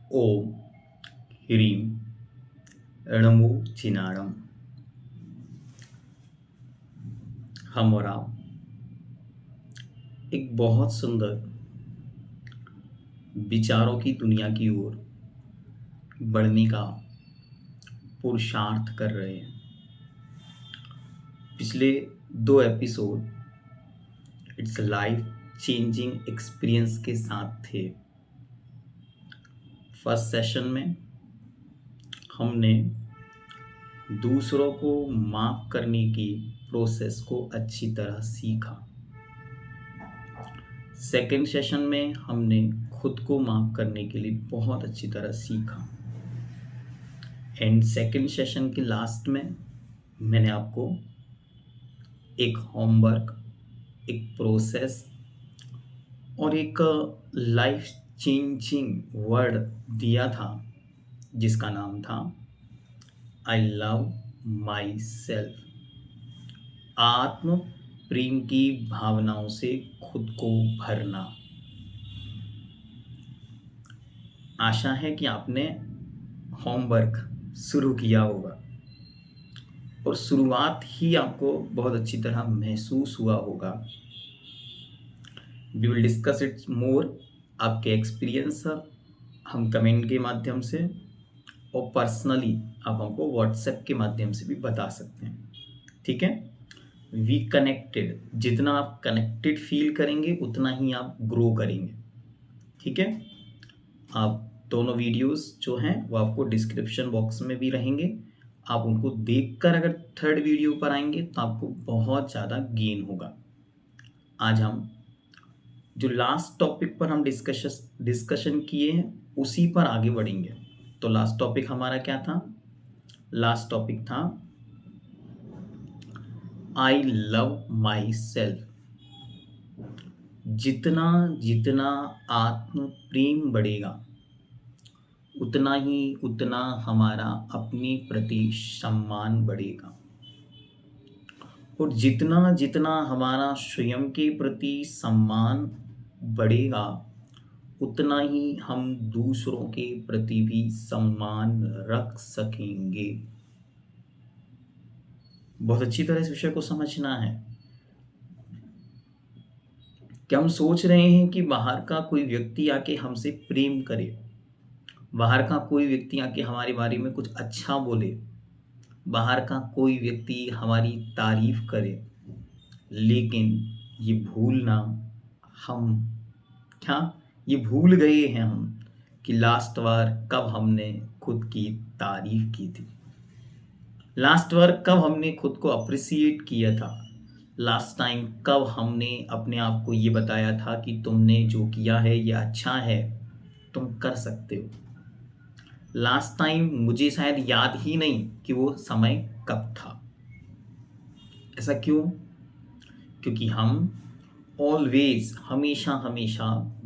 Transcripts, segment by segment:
ओम ह्रीं णमो चिनाणम। हम और आप एक बहुत सुंदर विचारों की दुनिया की ओर बढ़ने का पुरुषार्थ कर रहे हैं। पिछले 2 episode it's life changing experience के साथ थे। फर्स्ट सेशन में हमने दूसरों को माफ करने की प्रोसेस को अच्छी तरह सीखा। सेकेंड सेशन में हमने खुद को माफ करने के लिए बहुत अच्छी तरह सीखा। एंड सेकेंड सेशन के लास्ट में मैंने आपको एक होमवर्क, एक प्रोसेस और एक लाइफ चेंजिंग वर्ड दिया था जिसका नाम था आई लव माई सेल्फ। आत्म प्रेम की भावनाओं से खुद को भरना। आशा है कि आपने होमवर्क शुरू किया होगा और शुरुआत ही आपको बहुत अच्छी तरह महसूस हुआ होगा। We will discuss it more. आपके एक्सपीरियंस हम कमेंट के माध्यम से और पर्सनली आप हमको व्हाट्सएप के माध्यम से भी बता सकते हैं। ठीक है, वी कनेक्टेड। जितना आप कनेक्टेड फील करेंगे उतना ही आप ग्रो करेंगे। ठीक है, आप दोनों वीडियोस जो हैं वो आपको डिस्क्रिप्शन बॉक्स में भी रहेंगे। आप उनको देखकर अगर थर्ड वीडियो पर आएंगे तो आपको बहुत ज़्यादा गेन होगा। आज हम जो लास्ट टॉपिक पर हम डिस्कशन किए हैं उसी पर आगे बढ़ेंगे। तो लास्ट टॉपिक हमारा क्या था? लास्ट टॉपिक था आई लव माई सेल्फ। जितना जितना आत्म प्रेम बढ़ेगा उतना हमारा अपने प्रति सम्मान बढ़ेगा। और जितना जितना हमारा स्वयं के प्रति सम्मान बढ़ेगा उतना ही हम दूसरों के प्रति भी सम्मान रख सकेंगे। बहुत अच्छी तरह इस विषय को समझना है कि हम सोच रहे हैं कि बाहर का कोई व्यक्ति आके हमसे प्रेम करे, बाहर का कोई व्यक्ति आके हमारे बारे में कुछ अच्छा बोले, बाहर का कोई व्यक्ति हमारी तारीफ करे, लेकिन ये भूलना हम क्या ये भूल गए हैं हम कि लास्ट बार कब हमने खुद की तारीफ की थी, लास्ट बार कब हमने खुद को अप्रिसिएट किया था, लास्ट टाइम कब हमने अपने आप को ये बताया था कि तुमने जो किया है ये अच्छा है, तुम कर सकते हो। लास्ट टाइम मुझे शायद याद ही नहीं कि वो समय कब था। ऐसा क्यों? क्योंकि हम ऑलवेज हमेशा हमेशा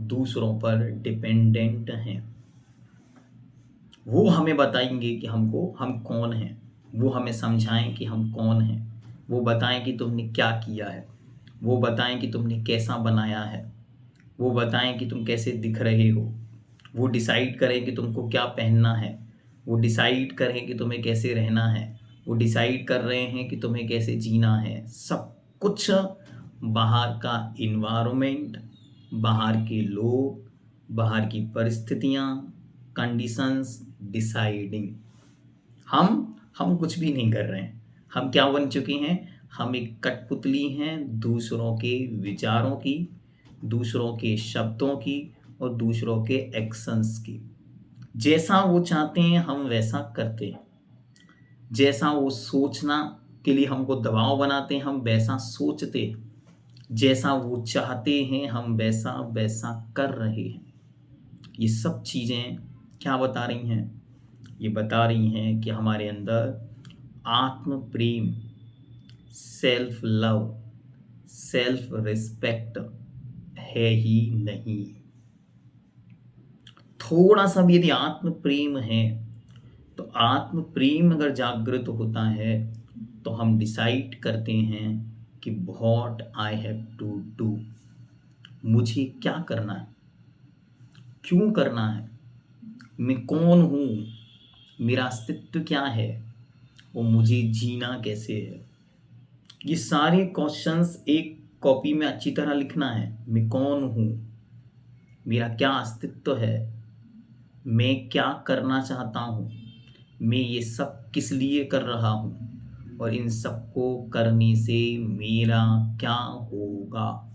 दूसरों पर डिपेंडेंट हैं। वो हमें बताएंगे कि हम कौन हैं, वो हमें समझाएं कि हम कौन हैं, वो बताएं कि तुमने क्या किया है, वो बताएं कि तुमने कैसा बनाया है, वो बताएं कि तुम कैसे दिख रहे हो, वो डिसाइड करें कि तुमको क्या पहनना है, वो डिसाइड करें कि तुम्हें कैसे रहना है, वो डिसाइड कर रहे हैं कि तुम्हें कैसे जीना है। सब कुछ बाहर का इन्वायरमेंट, बाहर के लोग, बाहर की परिस्थितियाँ, कंडीशंस डिसाइडिंग। हम कुछ भी नहीं कर रहे हैं। हम क्या बन चुके हैं? हम एक कठपुतली हैं दूसरों के विचारों की, दूसरों के शब्दों की और दूसरों के एक्शंस की। जैसा वो चाहते हैं हम वैसा करते हैं, जैसा वो सोचना के लिए हमको दबाव बनाते हैं हम वैसा सोचते हैं, जैसा वो चाहते हैं हम वैसा वैसा कर रहे हैं। ये सब चीज़ें क्या बता रही हैं? ये बता रही हैं कि हमारे अंदर आत्म प्रेम, सेल्फ लव, सेल्फ रिस्पेक्ट है ही नहीं। थोड़ा सा भी यदि आत्म प्रेम है तो आत्म प्रेम अगर जागृत होता है तो हम डिसाइड करते हैं कि what I have to do, मुझे क्या करना है, क्यों करना है, मैं कौन हूँ, मेरा अस्तित्व क्या है, और मुझे जीना कैसे है। ये सारे क्वेश्चंस एक कॉपी में अच्छी तरह लिखना है। मैं कौन हूँ, मेरा क्या अस्तित्व है, मैं क्या करना चाहता हूँ, मैं ये सब किस लिए कर रहा हूँ, और इन सबको करने से मेरा क्या होगा।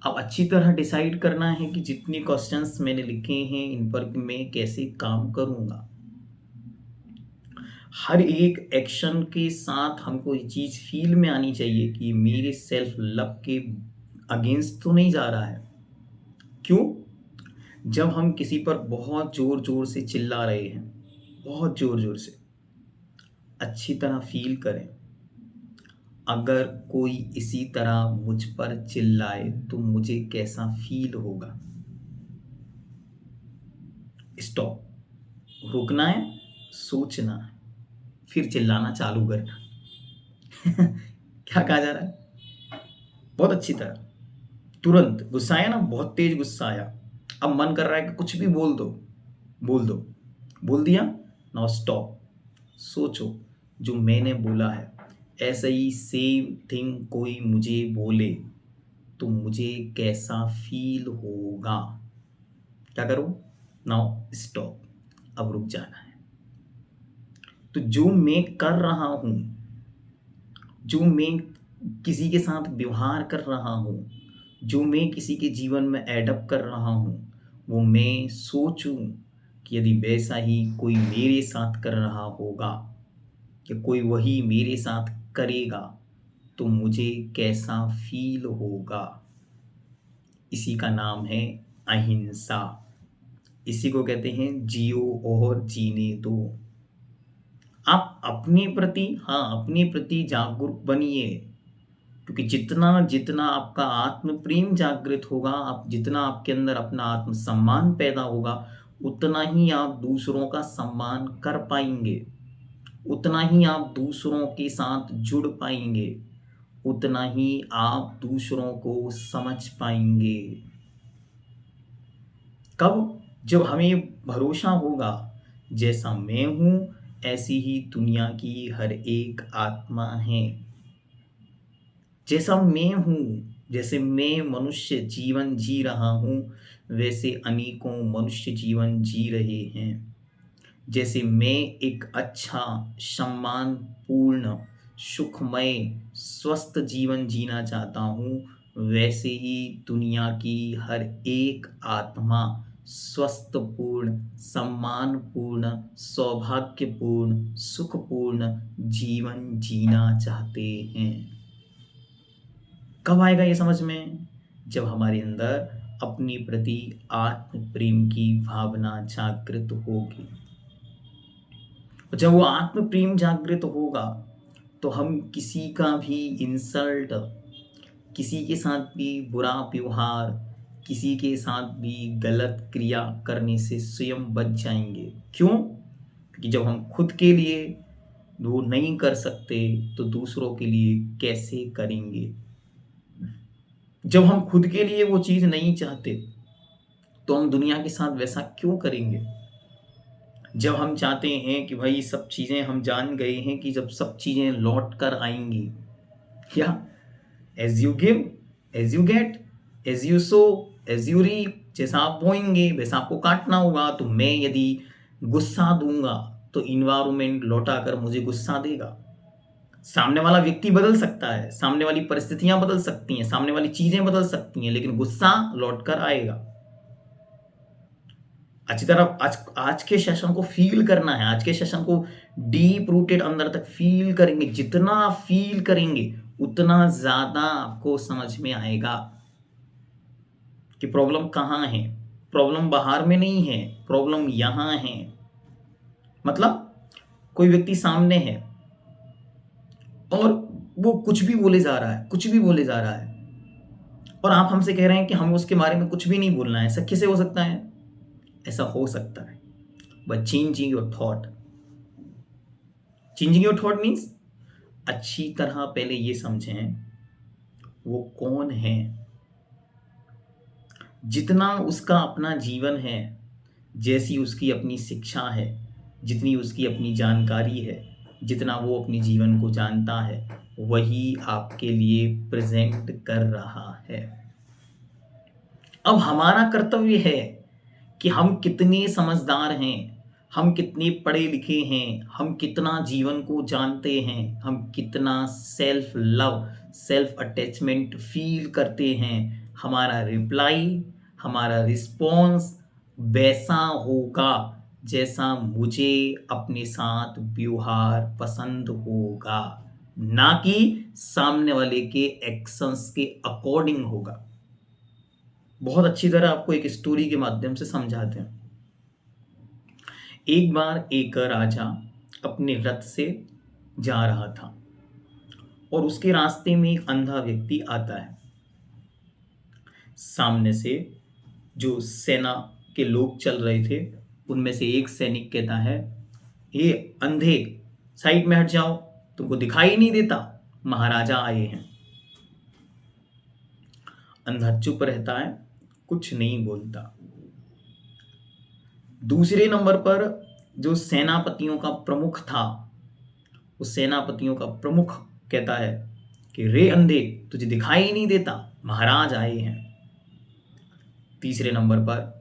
अब अच्छी तरह डिसाइड करना है कि जितने क्वेश्चंस मैंने लिखे हैं इन पर मैं कैसे काम करूँगा। हर एक एक्शन के साथ हमको ये चीज़ फील में आनी चाहिए कि मेरे सेल्फ लव के अगेंस्ट तो नहीं जा रहा है। क्यों? जब हम किसी पर बहुत ज़ोर ज़ोर से चिल्ला रहे हैं, बहुत ज़ोर ज़ोर से, अच्छी तरह फील करें। अगर कोई इसी तरह मुझ पर चिल्लाए तो मुझे कैसा फील होगा। स्टॉप, रुकना है, सोचना है, फिर चिल्लाना चालू करना। क्या कहा जा रहा है? बहुत अच्छी तरह, तुरंत गुस्सा आया ना, बहुत तेज गुस्सा आया, अब मन कर रहा है कि कुछ भी बोल दो, बोल दो, बोल दिया। नाउ स्टॉप, सोचो जो मैंने बोला है ऐसा ही सेम थिंग कोई मुझे बोले तो मुझे कैसा फील होगा। क्या करो? नाउ स्टॉप, अब रुक जाना है। तो जो मैं कर रहा हूं, जो मैं किसी के साथ व्यवहार कर रहा हूँ, जो मैं किसी के जीवन में एडप्ट कर रहा हूँ, वो मैं सोचूं कि यदि वैसा ही कोई मेरे साथ कर रहा होगा या कोई वही मेरे साथ करेगा तो मुझे कैसा फील होगा। इसी का नाम है अहिंसा। इसी को कहते हैं जियो और जीने दो। आप अपने प्रति, हाँ, अपने प्रति जागरूक बनिए, क्योंकि जितना जितना आपका आत्म प्रेम जागृत होगा, आप जितना आपके अंदर अपना आत्म सम्मान पैदा होगा, उतना ही आप दूसरों का सम्मान कर पाएंगे, उतना ही आप दूसरों के साथ जुड़ पाएंगे, उतना ही आप दूसरों को समझ पाएंगे। कब? जब हमें भरोसा होगा जैसा मैं हूं ऐसी ही दुनिया की हर एक आत्मा है। जैसा मैं हूँ, जैसे मैं मनुष्य जीवन जी रहा हूँ वैसे अनेकों मनुष्य जीवन जी रहे हैं। जैसे मैं एक अच्छा, सम्मानपूर्ण, सुखमय, स्वस्थ जीवन जीना चाहता हूँ, वैसे ही दुनिया की हर एक आत्मा स्वस्थपूर्ण, सम्मानपूर्ण, सौभाग्यपूर्ण, सुखपूर्ण जीवन जीना चाहते हैं। कब आएगा ये समझ में? जब हमारे अंदर अपने प्रति आत्म प्रेम की भावना जागृत होगी। और जब वो आत्म प्रेम जागृत होगा तो हम किसी का भी इंसल्ट, किसी के साथ भी बुरा व्यवहार, किसी के साथ भी गलत क्रिया करने से स्वयं बच जाएंगे। क्यों? क्योंकि जब हम खुद के लिए वो नहीं कर सकते तो दूसरों के लिए कैसे करेंगे। जब हम खुद के लिए वो चीज़ नहीं चाहते तो हम दुनिया के साथ वैसा क्यों करेंगे। जब हम चाहते हैं कि भाई सब चीज़ें हम जान गए हैं कि जब सब चीज़ें लौट कर आएंगी, क्या as you give as you get, as you sow as you reap, जैसा आप बोएंगे वैसा आपको काटना होगा। तो मैं यदि गुस्सा दूंगा तो इन्वायरमेंट लौटा कर मुझे गुस्सा देगा। सामने वाला व्यक्ति बदल सकता है, सामने वाली परिस्थितियां बदल सकती हैं, सामने वाली चीजें बदल सकती हैं, लेकिन गुस्सा लौट कर आएगा। अच्छी तरह आज के सेशन को फील करना है, आज के सेशन को डीप रूटेड अंदर तक फील करेंगे। जितना फील करेंगे उतना ज्यादा आपको समझ में आएगा कि प्रॉब्लम कहाँ है। प्रॉब्लम बाहर में नहीं है, प्रॉब्लम यहां है। मतलब कोई व्यक्ति सामने है और वो कुछ भी बोले जा रहा है, कुछ भी बोले जा रहा है, और आप हमसे कह रहे हैं कि हमें उसके बारे में कुछ भी नहीं बोलना है। ऐसा कैसे हो सकता है? ऐसा हो सकता है but changing your thought. Changing your thought means अच्छी तरह पहले ये समझें वो कौन है। जितना उसका अपना जीवन है, जैसी उसकी अपनी शिक्षा है, जितनी उसकी अपनी जानकारी है, जितना वो अपने जीवन को जानता है, वही आपके लिए प्रेजेंट कर रहा है। अब हमारा कर्तव्य है कि हम कितने समझदार हैं, हम कितने पढ़े लिखे हैं, हम कितना जीवन को जानते हैं, हम कितना self love, self attachment feel करते हैं। हमारा रिप्लाई, हमारा रिस्पॉन्स वैसा होगा जैसा मुझे अपने साथ व्यवहार पसंद होगा, ना कि सामने वाले के एक्शंस के अकॉर्डिंग होगा। बहुत अच्छी तरह आपको एक स्टोरी के माध्यम से समझाते हैं। एक बार एक राजा अपने रथ से जा रहा था और उसके रास्ते में एक अंधा व्यक्ति आता है। सामने से जो सेना के लोग चल रहे थे, उनमें से एक सैनिक कहता है, ये अंधे, साइड में हट जाओ, तुमको दिखाई नहीं देता, महाराजा आए हैं। अंधा चुप रहता है, कुछ नहीं बोलता। दूसरे नंबर पर जो सेनापतियों का प्रमुख था, उस सेनापतियों का प्रमुख कहता है कि रे अंधे, तुझे दिखाई नहीं देता, महाराज आए हैं। तीसरे नंबर पर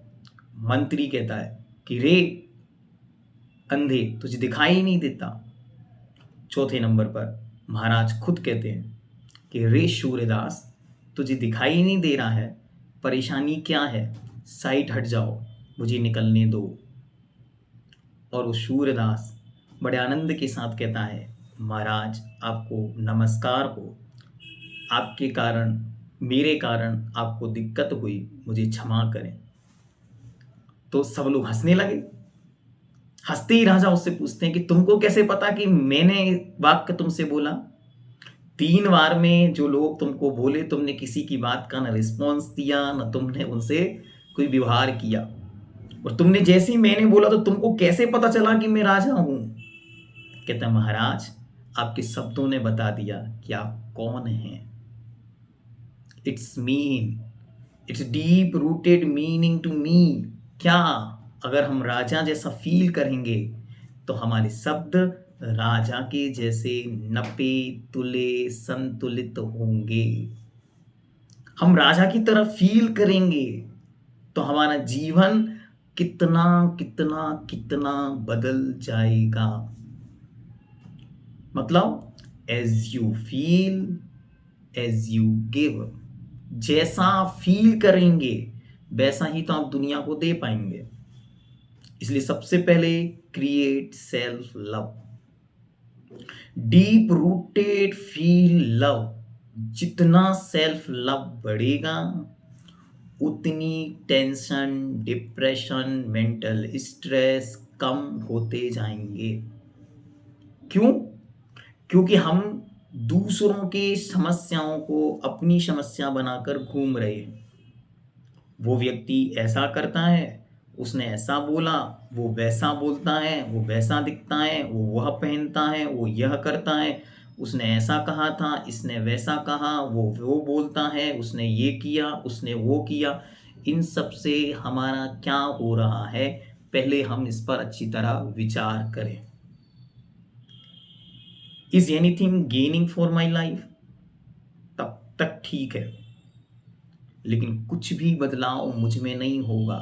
मंत्री कहता है कि रे अंधे, तुझे दिखाई नहीं देता। चौथे नंबर पर महाराज खुद कहते हैं कि रे सूर्यदास, तुझे दिखाई नहीं दे रहा है, परेशानी क्या है, साइड हट जाओ, मुझे निकलने दो। और वो सूर्यदास बड़े आनंद के साथ कहता है, महाराज आपको नमस्कार हो, आपके कारण, मेरे कारण आपको दिक्कत हुई, मुझे क्षमा करें। तो सब लोग हंसने लगे। हंसते ही राजा उससे पूछते हैं कि तुमको कैसे पता कि मैंने वाक्य तुमसे बोला? 3 बार में जो लोग तुमको बोले, तुमने किसी की बात का न रिस्पॉन्स दिया, न तुमने उनसे कोई व्यवहार किया, और तुमने जैसे ही मैंने बोला तो तुमको कैसे पता चला कि मैं राजा हूं? कहता महाराज, आपके शब्दों ने बता दिया कि आप कौन हैं। It's mean, it's deep rooted meaning to me. क्या अगर हम राजा जैसा फील करेंगे तो हमारे शब्द राजा के जैसे नपे तुले संतुलित होंगे। हम राजा की तरह फील करेंगे तो हमारा जीवन कितना कितना कितना बदल जाएगा। मतलब as you feel as you give. जैसा आप फील करेंगे वैसा ही तो आप दुनिया को दे पाएंगे। इसलिए सबसे पहले create self love, deep rooted feel love. जितना सेल्फ लव बढ़ेगा उतनी टेंशन, डिप्रेशन, मेंटल स्ट्रेस कम होते जाएंगे। क्यों? क्योंकि हम दूसरों की समस्याओं को अपनी समस्या बनाकर घूम रहे हैं। वो व्यक्ति ऐसा करता है, उसने ऐसा बोला, वो वैसा बोलता है, वो वैसा दिखता है, वो वह पहनता है, वो यह करता है, उसने ऐसा कहा था, इसने वैसा कहा, वो बोलता है, उसने ये किया, उसने वो किया। इन सब से हमारा क्या हो रहा है, पहले हम इस पर अच्छी तरह विचार करें। Is anything gaining for my life? तब तक ठीक है, लेकिन कुछ भी बदलाव मुझ में नहीं होगा,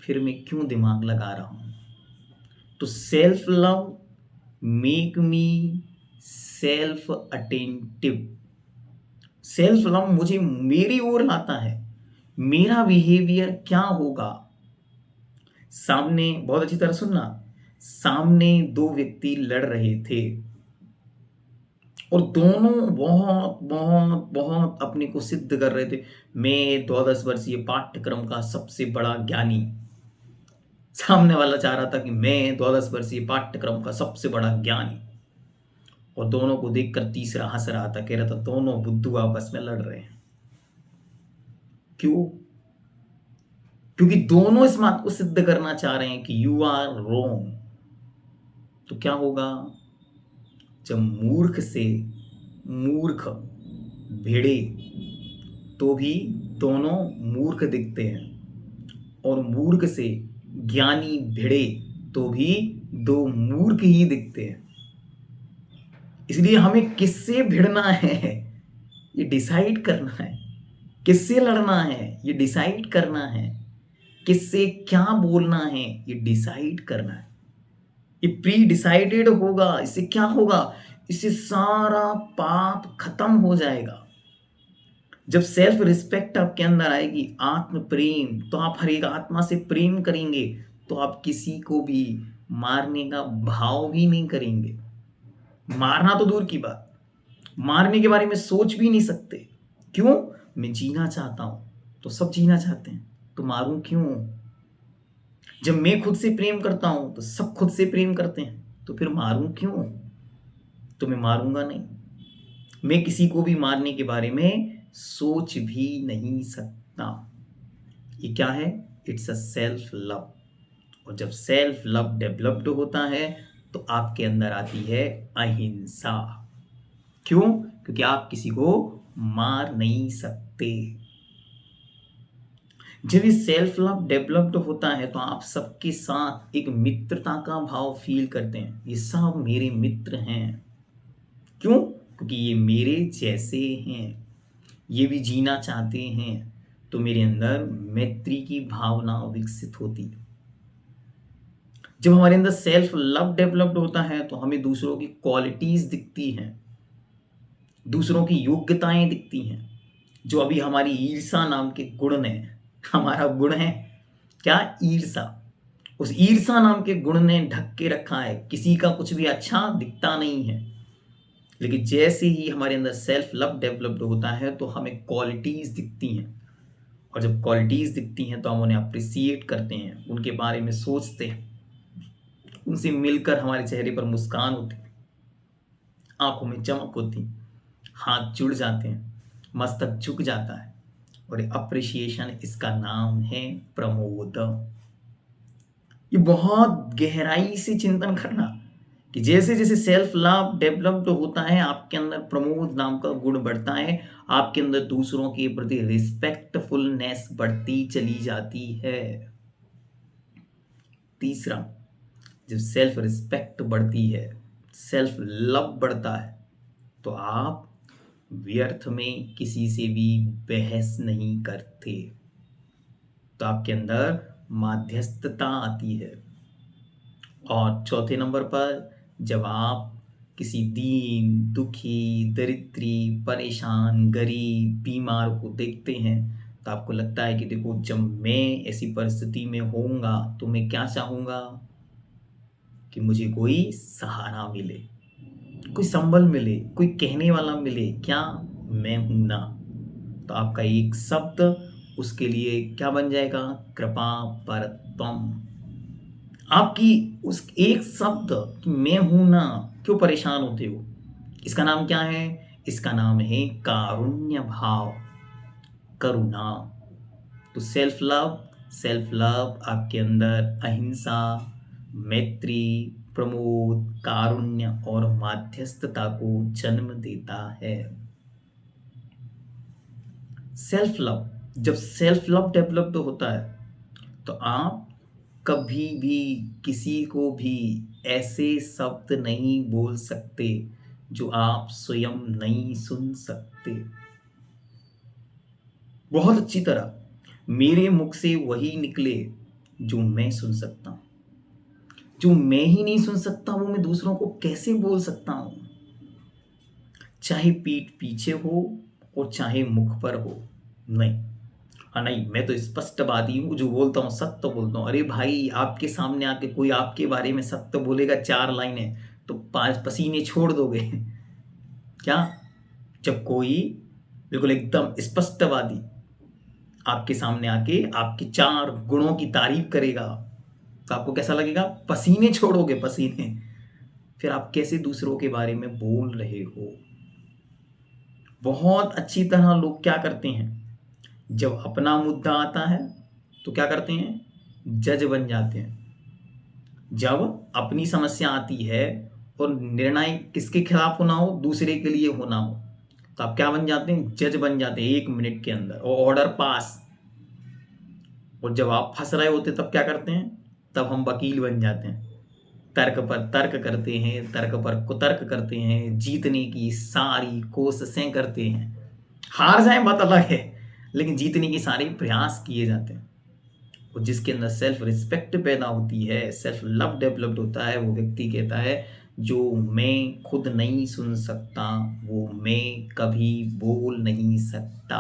फिर मैं क्यों दिमाग लगा रहा हूं? तो self love make me self attentive. Self love मुझे मेरी ओर लाता है। मेरा बिहेवियर क्या होगा? सामने, बहुत अच्छी तरह सुनना, सामने 2 व्यक्ति लड़ रहे थे और दोनों बहुत बहुत बहुत अपने को सिद्ध कर रहे थे। मैं 12 वर्षीय पाठ्यक्रम का सबसे बड़ा ज्ञानी। सामने वाला चाह रहा था कि मैं 12 वर्षीय पाठ्यक्रम का सबसे बड़ा ज्ञानी, और दोनों को देखकर तीसरा हंस रहा था, कह रहा था दोनों बुद्धू आपस में लड़ रहे हैं। क्यों? क्योंकि दोनों इस बात को सिद्ध करना चाह रहे हैं कि यू आर रोंग। तो क्या होगा? जब मूर्ख से मूर्ख भिड़े तो भी दोनों मूर्ख दिखते हैं, और मूर्ख से ज्ञानी भिड़े तो भी दो मूर्ख ही दिखते हैं। इसलिए हमें किससे भिड़ना है ये डिसाइड करना है, किससे लड़ना है ये डिसाइड करना है, किससे क्या बोलना है ये डिसाइड करना है। ये प्री डिसाइडेड होगा, इससे क्या होगा, इससे सारा पाप खत्म हो जाएगा। जब सेल्फ रिस्पेक्ट आपके अंदर आएगी, आत्म प्रेम, तो आप हर एक आत्मा से प्रेम करेंगे, तो आप किसी को भी मारने का भाव भी नहीं करेंगे। मारना तो दूर की बात, मारने के बारे में सोच भी नहीं सकते। क्यों? मैं जीना चाहता हूं, तो सब जीना चाहते हैं, तो मारूं क्यों? जब मैं खुद से प्रेम करता हूं तो सब खुद से प्रेम करते हैं, तो फिर मारूं क्यों? तो मैं मारूंगा नहीं। मैं किसी को भी मारने के बारे में सोच भी नहीं सकता। ये क्या है? It's a self love. और जब सेल्फ लव डेवलप्ड होता है तो आपके अंदर आती है अहिंसा। क्यों? क्योंकि आप किसी को मार नहीं सकते। जब ये सेल्फ लव डेवलप्ड होता है तो आप सबके साथ एक मित्रता का भाव फील करते हैं। ये सब मेरे मित्र हैं। क्यों? क्योंकि ये मेरे जैसे हैं, ये भी जीना चाहते हैं, तो मेरे अंदर मैत्री की भावना विकसित होती है। जब हमारे अंदर सेल्फ लव डेवलप्ड होता है तो हमें दूसरों की क्वालिटीज दिखती हैं, दूसरों की योग्यताएं दिखती हैं। जो अभी हमारी ईर्षा नाम के गुण ने, हमारा गुण है क्या? ईर्षा। उस ईर्षा नाम के गुण ने ढक के रखा है, किसी का कुछ भी अच्छा दिखता नहीं है। लेकिन जैसे ही हमारे अंदर सेल्फ लव डेवलप्ड होता है तो हमें क्वालिटीज दिखती हैं, और जब क्वालिटीज दिखती हैं तो हम उन्हें अप्रिसिएट करते हैं, उनके बारे में सोचते हैं, उनसे मिलकर हमारे चेहरे पर मुस्कान होती, आंखों में चमक होती, हाथ जुड़ जाते हैं, मस्तक झुक जाता है। और अप्रिसिएशन, इसका नाम है प्रमोद। ये बहुत गहराई से चिंतन करना कि जैसे जैसे सेल्फ लव डेवलप्ड होता है आपके अंदर प्रमोद नाम का गुण बढ़ता है, आपके अंदर दूसरों के प्रति रिस्पेक्टफुलनेस बढ़ती चली जाती है। तीसरा, जब सेल्फ रिस्पेक्ट बढ़ती है, सेल्फ लव बढ़ता है, तो आप व्यर्थ में किसी से भी बहस नहीं करते, तो आपके अंदर माध्यस्थता आती है। और चौथे नंबर पर, जब आप किसी दीन, दुखी, दरिद्री, परेशान, गरीब, बीमार को देखते हैं तो आपको लगता है कि देखो, जब मैं ऐसी परिस्थिति में होऊंगा तो मैं क्या चाहूंगा? कि मुझे कोई सहारा मिले, कोई संबल मिले, कोई कहने वाला मिले, क्या मैं हूं ना। तो आपका एक शब्द उसके लिए क्या बन जाएगा? कृपा परतम। आपकी उस एक शब्द कि मैं हूं ना, क्यों परेशान होते हो? इसका नाम क्या है? इसका नाम है कारुण्य भाव, करुणा। तो सेल्फ लव आपके अंदर अहिंसा, मैत्री, प्रमोद, कारुण्य और माध्यस्थता को जन्म देता है। सेल्फ लव, जब सेल्फ लव डेवलप्ड होता है तो आप कभी भी किसी को भी ऐसे शब्द नहीं बोल सकते जो आप स्वयं नहीं सुन सकते। बहुत अच्छी तरह मेरे मुख से वही निकले जो मैं सुन सकता हूं। जो मैं ही नहीं सुन सकता वो मैं दूसरों को कैसे बोल सकता हूं? चाहे पीठ पीछे हो और चाहे मुख पर हो। नहीं, हाँ, नहीं, मैं तो स्पष्टवादी हूँ, जो बोलता हूँ सत्य बोलता हूँ। अरे भाई, आपके सामने आके कोई आपके बारे में सत्य बोलेगा 4 लाइनें तो 5 पसीने छोड़ दोगे क्या? जब कोई बिल्कुल एकदम स्पष्टवादी आपके सामने आके आपके 4 गुणों की तारीफ करेगा तो आपको कैसा लगेगा? पसीने छोड़ोगे, पसीने। फिर आप कैसे दूसरों के बारे में बोल रहे हो? बहुत अच्छी तरह लोग क्या करते हैं, जब अपना मुद्दा आता है तो क्या करते हैं? जज बन जाते हैं। जब अपनी समस्या आती है और निर्णय किसके खिलाफ होना हो? दूसरे के लिए होना हो, तो आप क्या बन जाते हैं? जज बन जाते हैं 1 मिनट के अंदर, और ऑर्डर पास। और जब आप फंस रहे होते तब क्या करते हैं? तब हम वकील बन जाते हैं। तर्क पर तर्क करते हैं, तर्क पर कुतर्क करते हैं, जीतने की सारी कोशिशें करते हैं। हार जाएं बात अलग है, लेकिन जीतने की सारे प्रयास किए जाते हैं। और जिसके अंदर सेल्फ रिस्पेक्ट पैदा होती है, सेल्फ लव डेवलप्ड होता है, वो व्यक्ति कहता है जो मैं खुद नहीं सुन सकता वो मैं कभी बोल नहीं सकता।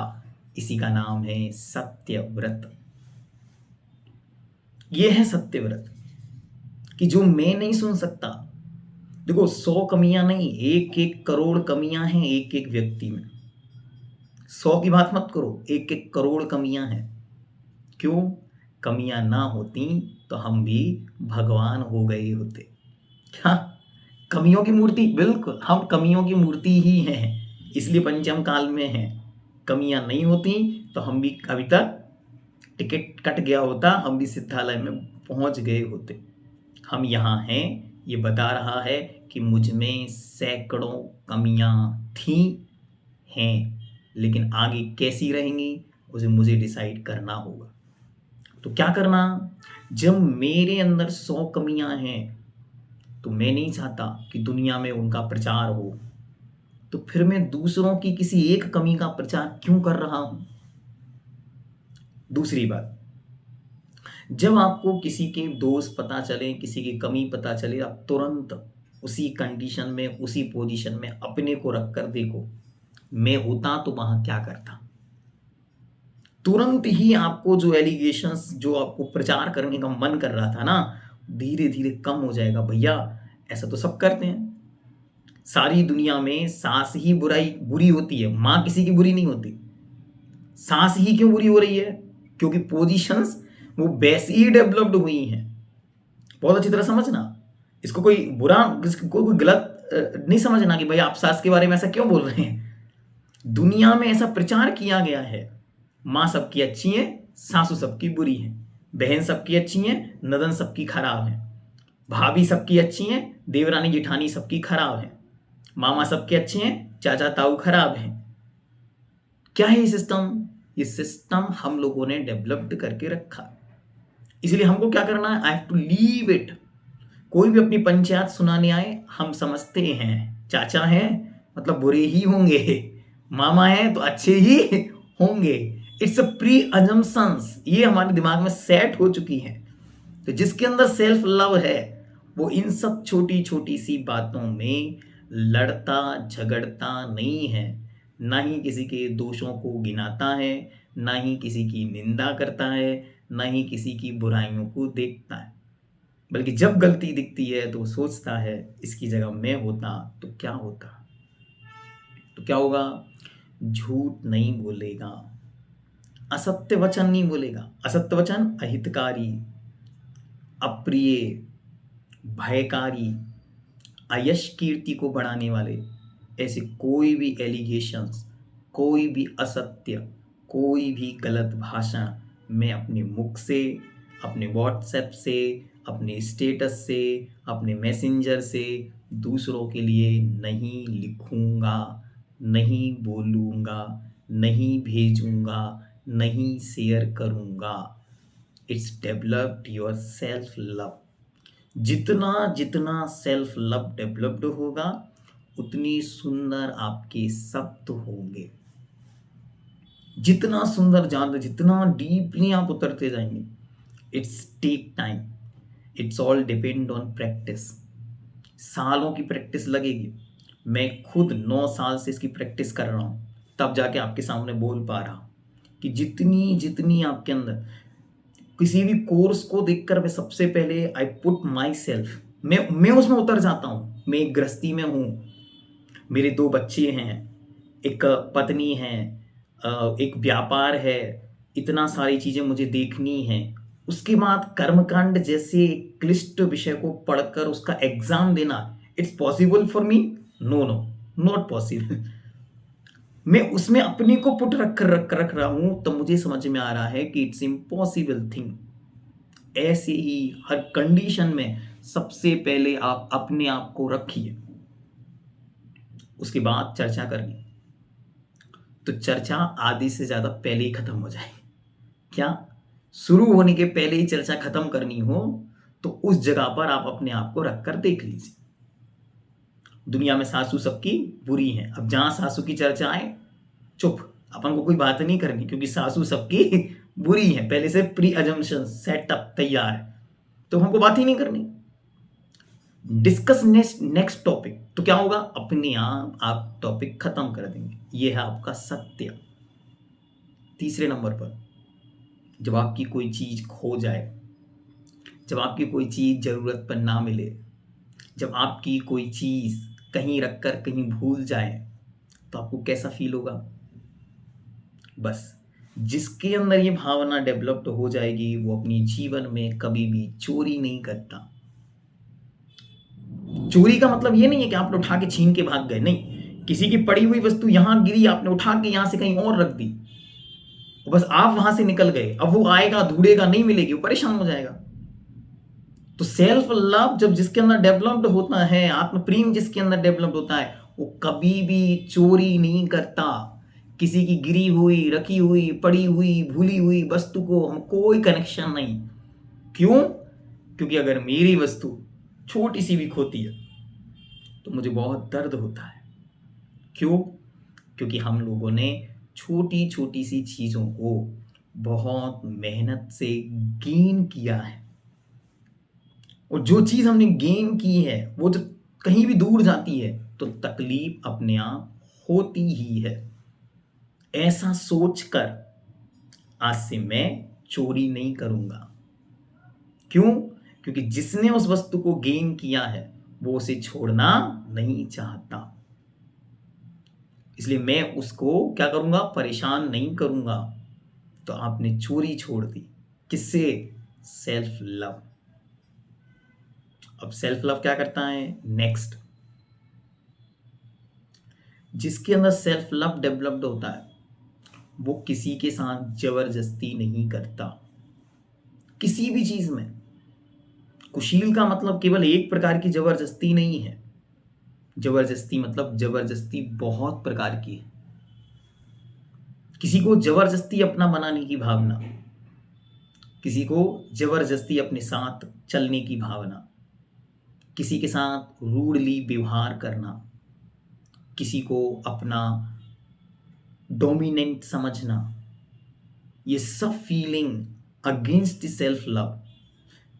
इसी का नाम है सत्यव्रत। ये है सत्यव्रत कि जो मैं नहीं सुन सकता। देखो 100 कमियां नहीं, 1-1 करोड़ कमियां हैं एक एक व्यक्ति में। 100 की बात मत करो, 1-1 करोड़ कमियां हैं। क्यों? कमियां ना होती तो हम भी भगवान हो गए होते। क्या? कमियों की मूर्ति? बिल्कुल, हम कमियों की मूर्ति ही हैं, इसलिए पंचम काल में हैं। कमियां नहीं होती तो हम भी अभी तक टिकट कट गया होता, हम भी सिद्धालय में पहुंच गए होते। हम यहाँ हैं, ये बता रहा है कि मुझ में सैकड़ों कमियां थी, हैं, लेकिन आगे कैसी रहेंगी उसे मुझे डिसाइड करना होगा। तो क्या करना? जब मेरे अंदर 100 कमियां हैं तो मैं नहीं चाहता कि दुनिया में उनका प्रचार हो, तो फिर मैं दूसरों की किसी एक कमी का प्रचार क्यों कर रहा हूं? दूसरी बात, जब आपको किसी के दोष पता चले, किसी की कमी पता चले, आप तुरंत उसी कंडीशन में, उसी पोजीशन में अपने को रख कर देखो, मैं होता तो वहां क्या करता। तुरंत ही आपको जो एलिगेशंस, जो आपको प्रचार करने का मन कर रहा था ना, धीरे धीरे कम हो जाएगा। भैया ऐसा तो सब करते हैं, सारी दुनिया में सास ही बुरी होती है, मां किसी की बुरी नहीं होती। सास ही क्यों बुरी हो रही है? क्योंकि पोजीशंस वो वैसी ही डेवलप्ड हुई हैं। बहुत अच्छी तरह समझना इसको, कोई बुरा, कोई गलत नहीं समझना कि भाई आप सास के बारे में ऐसा क्यों बोल रहे हैं। दुनिया में ऐसा प्रचार किया गया है, माँ सबकी अच्छी है, सासू सबकी बुरी है, बहन सबकी अच्छी है, नदन सबकी खराब है, भाभी सबकी अच्छी है, देवरानी जेठानी सबकी खराब है, मामा सबके अच्छे हैं, चाचा ताऊ खराब हैं। क्या है ये सिस्टम? ये सिस्टम हम लोगों ने डेवलप्ड करके रखा। इसलिए हमको क्या करना है? I have to leave it. कोई भी अपनी पंचायत सुनाने आए, हम समझते हैं चाचा हैं मतलब बुरे ही होंगे, मामा हैं तो अच्छे ही होंगे। इट्स अ प्री अजम्पशंस, ये हमारे दिमाग में सेट हो चुकी है। तो जिसके अंदर सेल्फ लव है वो इन सब छोटी छोटी सी बातों में लड़ता झगड़ता नहीं है, ना ही किसी के दोषों को गिनाता है, ना ही किसी की निंदा करता है, ना ही किसी की बुराइयों को देखता है। बल्कि जब गलती दिखती है तो वो सोचता है इसकी जगह मैं होता तो क्या होता। तो क्या होगा? झूठ नहीं बोलेगा, असत्य वचन नहीं बोलेगा। असत्य वचन अहितकारी, अप्रिय, भयकारी, अयश कीर्ति को बढ़ाने वाले ऐसे कोई भी एलिगेशंस, कोई भी असत्य, कोई भी गलत भाषण मैं अपने मुख से, अपने व्हाट्सएप से, अपने स्टेटस से, अपने मैसेंजर से दूसरों के लिए नहीं लिखूंगा, नहीं बोलूंगा, नहीं भेजूंगा, नहीं शेयर करूंगा। It's developed your self love. जितना जितना सेल्फ लव डेवलप्ड होगा उतनी सुंदर आपके शब्द होंगे। जितना सुंदर जानते, जितना डीपली आप उतरते जाएंगे। It's take time, it's all depend on practice. सालों की प्रैक्टिस लगेगी। मैं खुद 9 साल से इसकी प्रैक्टिस कर रहा हूँ, तब जाके आपके सामने बोल पा रहा हूँ कि जितनी जितनी आपके अंदर, किसी भी कोर्स को देखकर मैं सबसे पहले आई पुट माई सेल्फ, मैं उसमें उतर जाता हूँ। मैं एक गृहस्थी में हूँ, मेरे 2 बच्चे हैं, एक पत्नी है, एक व्यापार है, इतना सारी चीज़ें मुझे देखनी है। उसके बाद कर्मकांड जैसे क्लिष्ट विषय को पढ़कर उसका एग्जाम देना, it's possible for me? No no, not possible. मैं उसमें अपने को पुट रख रहा हूं तो मुझे समझ में आ रहा है कि इट्स इम्पॉसिबल थिंग। ऐसे ही हर कंडीशन में सबसे पहले आप अपने आप को रखिए, उसके बाद चर्चा करनी। तो चर्चा आधी से ज्यादा पहले ही खत्म हो जाएगी। क्या? शुरू होने के पहले ही चर्चा खत्म करनी हो तो उस जगह पर आप अपने आप को रखकर देख लीजिए। दुनिया में सासू सबकी बुरी हैं। अब जहां सासू की चर्चा आए, चुप, अपन को कोई बात नहीं करनी, क्योंकि सासू सबकी बुरी है, पहले से प्री अजम्पशन सेटअप तैयार है, तो हमको बात ही नहीं करनी। डिस्कस नेक्स्ट टॉपिक, तो क्या होगा, अपने आप टॉपिक खत्म कर देंगे। ये है आपका सत्य। तीसरे नंबर पर, जब आपकी कोई चीज खो जाए, जब आपकी कोई चीज जरूरत पर ना मिले, जब आपकी कोई चीज कहीं रखकर कहीं भूल जाए, तो आपको कैसा फील होगा? बस जिसके अंदर ये भावना डेवलप्ड हो जाएगी, वो अपनी जीवन में कभी भी चोरी नहीं करता। चोरी का मतलब ये नहीं है कि आपने उठा के छीन के भाग गए, नहीं। किसी की पड़ी हुई वस्तु यहां गिरी, आपने उठा के यहां से कहीं और रख दी, बस आप वहां से निकल गए। अब वो आएगा, ढूंढेगा, नहीं मिलेगी, वो परेशान हो जाएगा। तो सेल्फ लव जब जिसके अंदर डेवलप्ड होता है, आत्म प्रेम जिसके अंदर डेवलप्ड होता है, वो कभी भी चोरी नहीं करता। किसी की गिरी हुई, रखी हुई, पड़ी हुई, भूली हुई वस्तु को हम कोई कनेक्शन नहीं। क्यों? क्योंकि अगर मेरी वस्तु छोटी सी भी खोती है तो मुझे बहुत दर्द होता है। क्यों? क्योंकि हम लोगों ने छोटी छोटी सी चीजों को बहुत मेहनत से गेन किया है, और जो चीज हमने गेन की है वो जब कहीं भी दूर जाती है तो तकलीफ अपने आप होती ही है। ऐसा सोचकर आज से मैं चोरी नहीं करूंगा। क्यों? क्योंकि जिसने उस वस्तु को गेन किया है वो उसे छोड़ना नहीं चाहता, इसलिए मैं उसको क्या करूंगा, परेशान नहीं करूंगा। तो आपने चोरी छोड़ दी, किससे? Self love. अब सेल्फ लव क्या करता है? नेक्स्ट, जिसके अंदर सेल्फ लव डेवलप्ड होता है वो किसी के साथ जबरदस्ती नहीं करता, किसी भी चीज में। कुशील का मतलब केवल एक प्रकार की जबरदस्ती नहीं है। जबरदस्ती मतलब जबरदस्ती बहुत प्रकार की है। किसी को जबरदस्ती अपना बनाने की भावना, किसी को जबरदस्ती अपने साथ चलने की भावना, किसी के साथ रूडली व्यवहार करना, किसी को अपना डोमिनेंट समझना, ये सब feeling against the self love.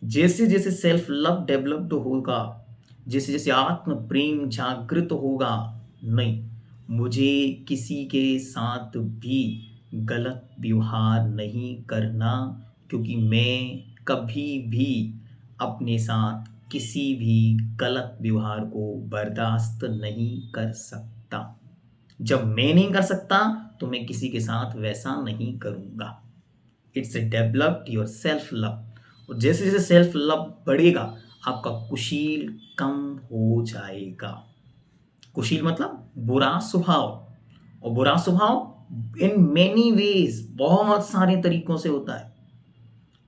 जैसे जैसे सेल्फ लव डेवलप्ड होगा, जैसे जैसे आत्म प्रेम जागृत होगा, नहीं, मुझे किसी के साथ भी गलत व्यवहार नहीं करना, क्योंकि मैं कभी भी अपने साथ किसी भी गलत व्यवहार को बर्दाश्त नहीं कर सकता। जब मैं नहीं कर सकता तो मैं किसी के साथ वैसा नहीं करूंगा। It's developed your self love. और जैसे जैसे सेल्फ लव बढ़ेगा, आपका कुशील कम हो जाएगा। कुशील मतलब बुरा स्वभाव, और बुरा स्वभाव इन मेनी वेज, बहुत सारे तरीकों से होता है।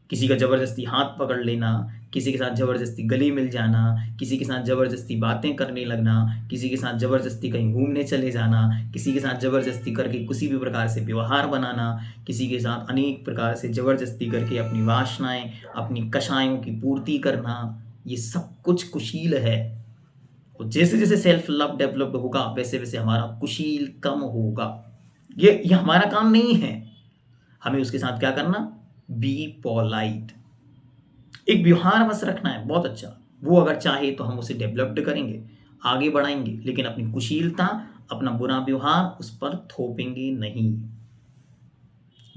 किसी का जबरदस्ती हाथ पकड़ लेना, किसी के साथ जबरदस्ती गले मिल जाना, किसी के साथ जबरदस्ती बातें करने लगना, किसी के साथ जबरदस्ती कहीं घूमने चले जाना, किसी के साथ जबरदस्ती करके किसी भी प्रकार से व्यवहार बनाना, किसी के साथ अनेक प्रकार से जबरदस्ती करके अपनी वासनाएं, अपनी कषायों की पूर्ति करना, ये सब कुछ कुशील है। और जैसे जैसे सेल्फ लव डेवलप होगा, वैसे वैसे हमारा कुशील कम होगा। ये हमारा काम नहीं है। हमें उसके साथ क्या करना? बी पोलाइट, एक व्यवहार बस रखना है बहुत अच्छा। वो अगर चाहे तो हम उसे डेवलप्ड करेंगे, आगे बढ़ाएंगे, लेकिन अपनी कुशीलता, अपना बुरा व्यवहार उस पर थोपेंगे नहीं।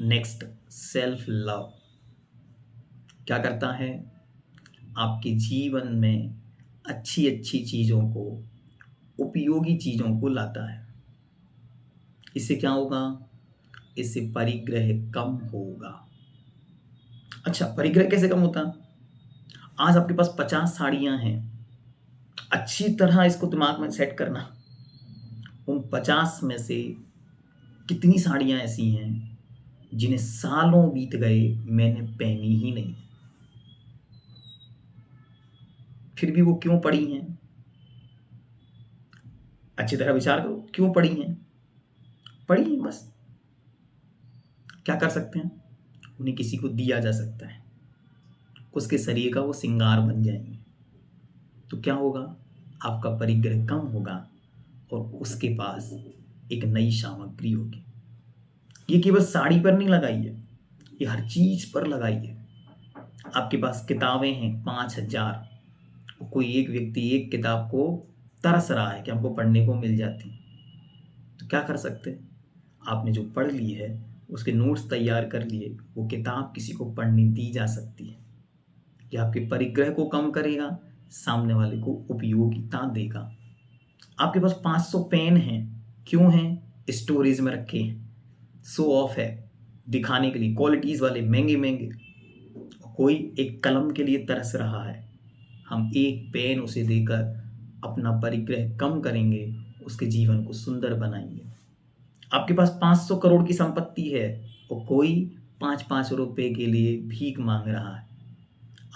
नेक्स्ट, सेल्फ लव क्या करता है? आपके जीवन में अच्छी अच्छी चीजों को, उपयोगी चीजों को लाता है। इससे क्या होगा? इससे परिग्रह कम होगा। अच्छा, परिग्रह कैसे कम होता? आज आपके पास 50 साड़ियां हैं, अच्छी तरह इसको दिमाग में सेट करना। उन 50 में से कितनी साड़ियां ऐसी हैं जिन्हें सालों बीत गए मैंने पहनी ही नहीं, फिर भी वो क्यों पड़ी हैं? अच्छी तरह विचार करो, क्यों पड़ी हैं? पड़ी हैं बस। क्या कर सकते हैं? उन्हें किसी को दिया जा सकता है, उसके शरीर का वो श्रृंगार बन जाएंगे। तो क्या होगा, आपका परिग्रह कम होगा और उसके पास एक नई सामग्री होगी। ये केवल साड़ी पर नहीं लगाई है, ये हर चीज पर लगाई है। आपके पास किताबें हैं 5,000, कोई एक व्यक्ति एक किताब को तरस रहा है कि हमको पढ़ने को मिल जाती, तो क्या कर सकते हैं, आपने जो पढ़ ली है उसके नोट्स तैयार कर लिए, वो किताब किसी को पढ़ने दी जा सकती है। ये आपके परिग्रह को कम करेगा, सामने वाले को उपयोगिता देगा। आपके पास 500 पेन हैं, क्यों हैं, स्टोरेज में रखे हैं, शो ऑफ है, दिखाने के लिए, क्वालिटीज वाले महंगे महंगे। कोई एक कलम के लिए तरस रहा है, हम एक पेन उसे देकर अपना परिग्रह कम करेंगे, उसके जीवन को सुंदर बनाएंगे। आपके पास 500 करोड़ की संपत्ति है और कोई 5-5 रुपए के लिए भीख मांग रहा है,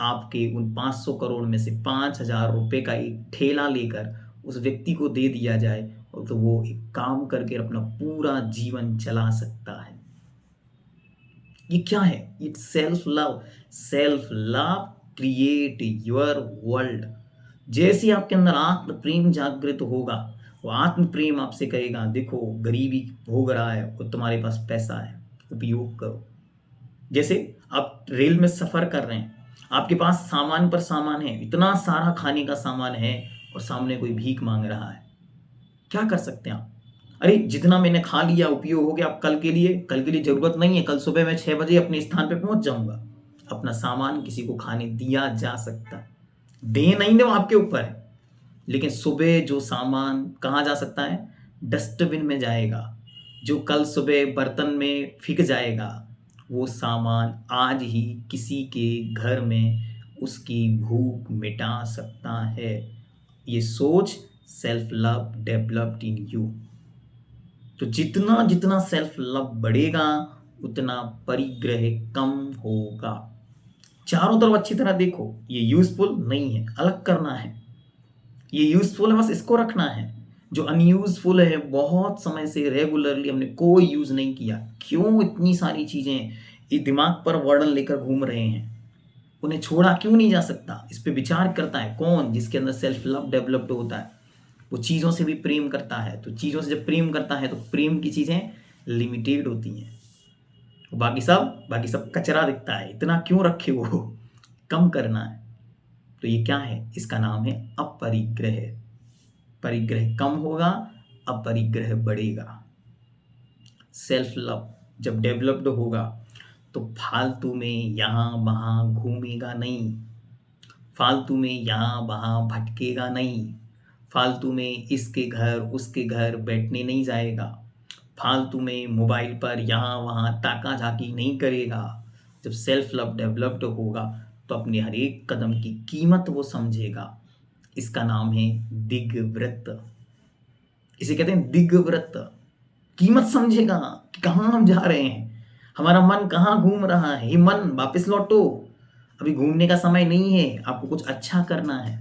आपके उन 500 करोड़ में से 5,000 रुपए का एक ठेला लेकर उस व्यक्ति को दे दिया जाए और तो वो एक काम करके अपना पूरा जीवन चला सकता है। ये क्या है, it's self love. Self love create your world. जैसे आपके अंदर आत्म प्रेम जागृत होगा, वो आत्म प्रेम आपसे कहेगा देखो गरीबी भोग रहा है और तुम्हारे पास पैसा है, उपयोग करो। जैसे आप रेल में सफर कर रहे हैं, आपके पास सामान पर सामान है, इतना सारा खाने का सामान है और सामने कोई भीख मांग रहा है, क्या कर सकते हैं आप, अरे जितना मैंने खा लिया उपयोग हो गया, अब कल के लिए जरूरत नहीं है, कल सुबह मैं 6 बजे अपने स्थान पे पहुंच जाऊंगा। अपना सामान किसी को खाने दिया जा सकता है, दे नहीं दे वो आपके ऊपर है, लेकिन सुबह जो सामान कहाँ जा सकता है, डस्टबिन में जाएगा। जो कल सुबह बर्तन में फिक जाएगा, वो सामान आज ही किसी के घर में उसकी भूख मिटा सकता है। ये सोच self love developed in you. तो जितना जितना सेल्फ लव बढ़ेगा उतना परिग्रह कम होगा। चारों तरफ अच्छी तरह देखो, ये यूजफुल नहीं है, अलग करना है। ये यूजफुल है, बस इसको रखना है। जो अनयूजफुल है, बहुत समय से रेगुलरली हमने कोई यूज नहीं किया, क्यों इतनी सारी चीजें ये दिमाग पर वर्डन लेकर घूम रहे हैं, उन्हें छोड़ा क्यों नहीं जा सकता। इस पे विचार करता है कौन, जिसके अंदर सेल्फ लव डेवलप्ड होता है, वो चीज़ों से भी प्रेम करता है। तो चीज़ों से जब प्रेम करता है तो प्रेम की चीज़ें लिमिटेड होती हैं, बाकी सब कचरा दिखता है, इतना क्यों रखे वो, कम करना है। तो ये क्या है, इसका नाम है अपरिग्रह। परिग्रह कम होगा, अपरिग्रह बढ़ेगा। सेल्फ लव जब डेवलप्ड होगा तो फालतू में यहाँ वहाँ घूमेगा नहीं, फालतू में यहाँ वहाँ भटकेगा नहीं, फालतू में इसके घर उसके घर बैठने नहीं जाएगा, फालतू में मोबाइल पर यहाँ वहाँ ताका झाकी नहीं करेगा। जब सेल्फ लव डेवलप्ड होगा तो अपने हर एक कदम की कीमत वो समझेगा। इसका नाम है दिग्व्रत। इसे कहते हैं दिग्व्रत। कीमत समझेगा कि कहाँ हम जा रहे हैं, हमारा मन कहाँ घूम रहा है। ये मन वापस लौटो, अभी घूमने का समय नहीं है, आपको कुछ अच्छा करना है।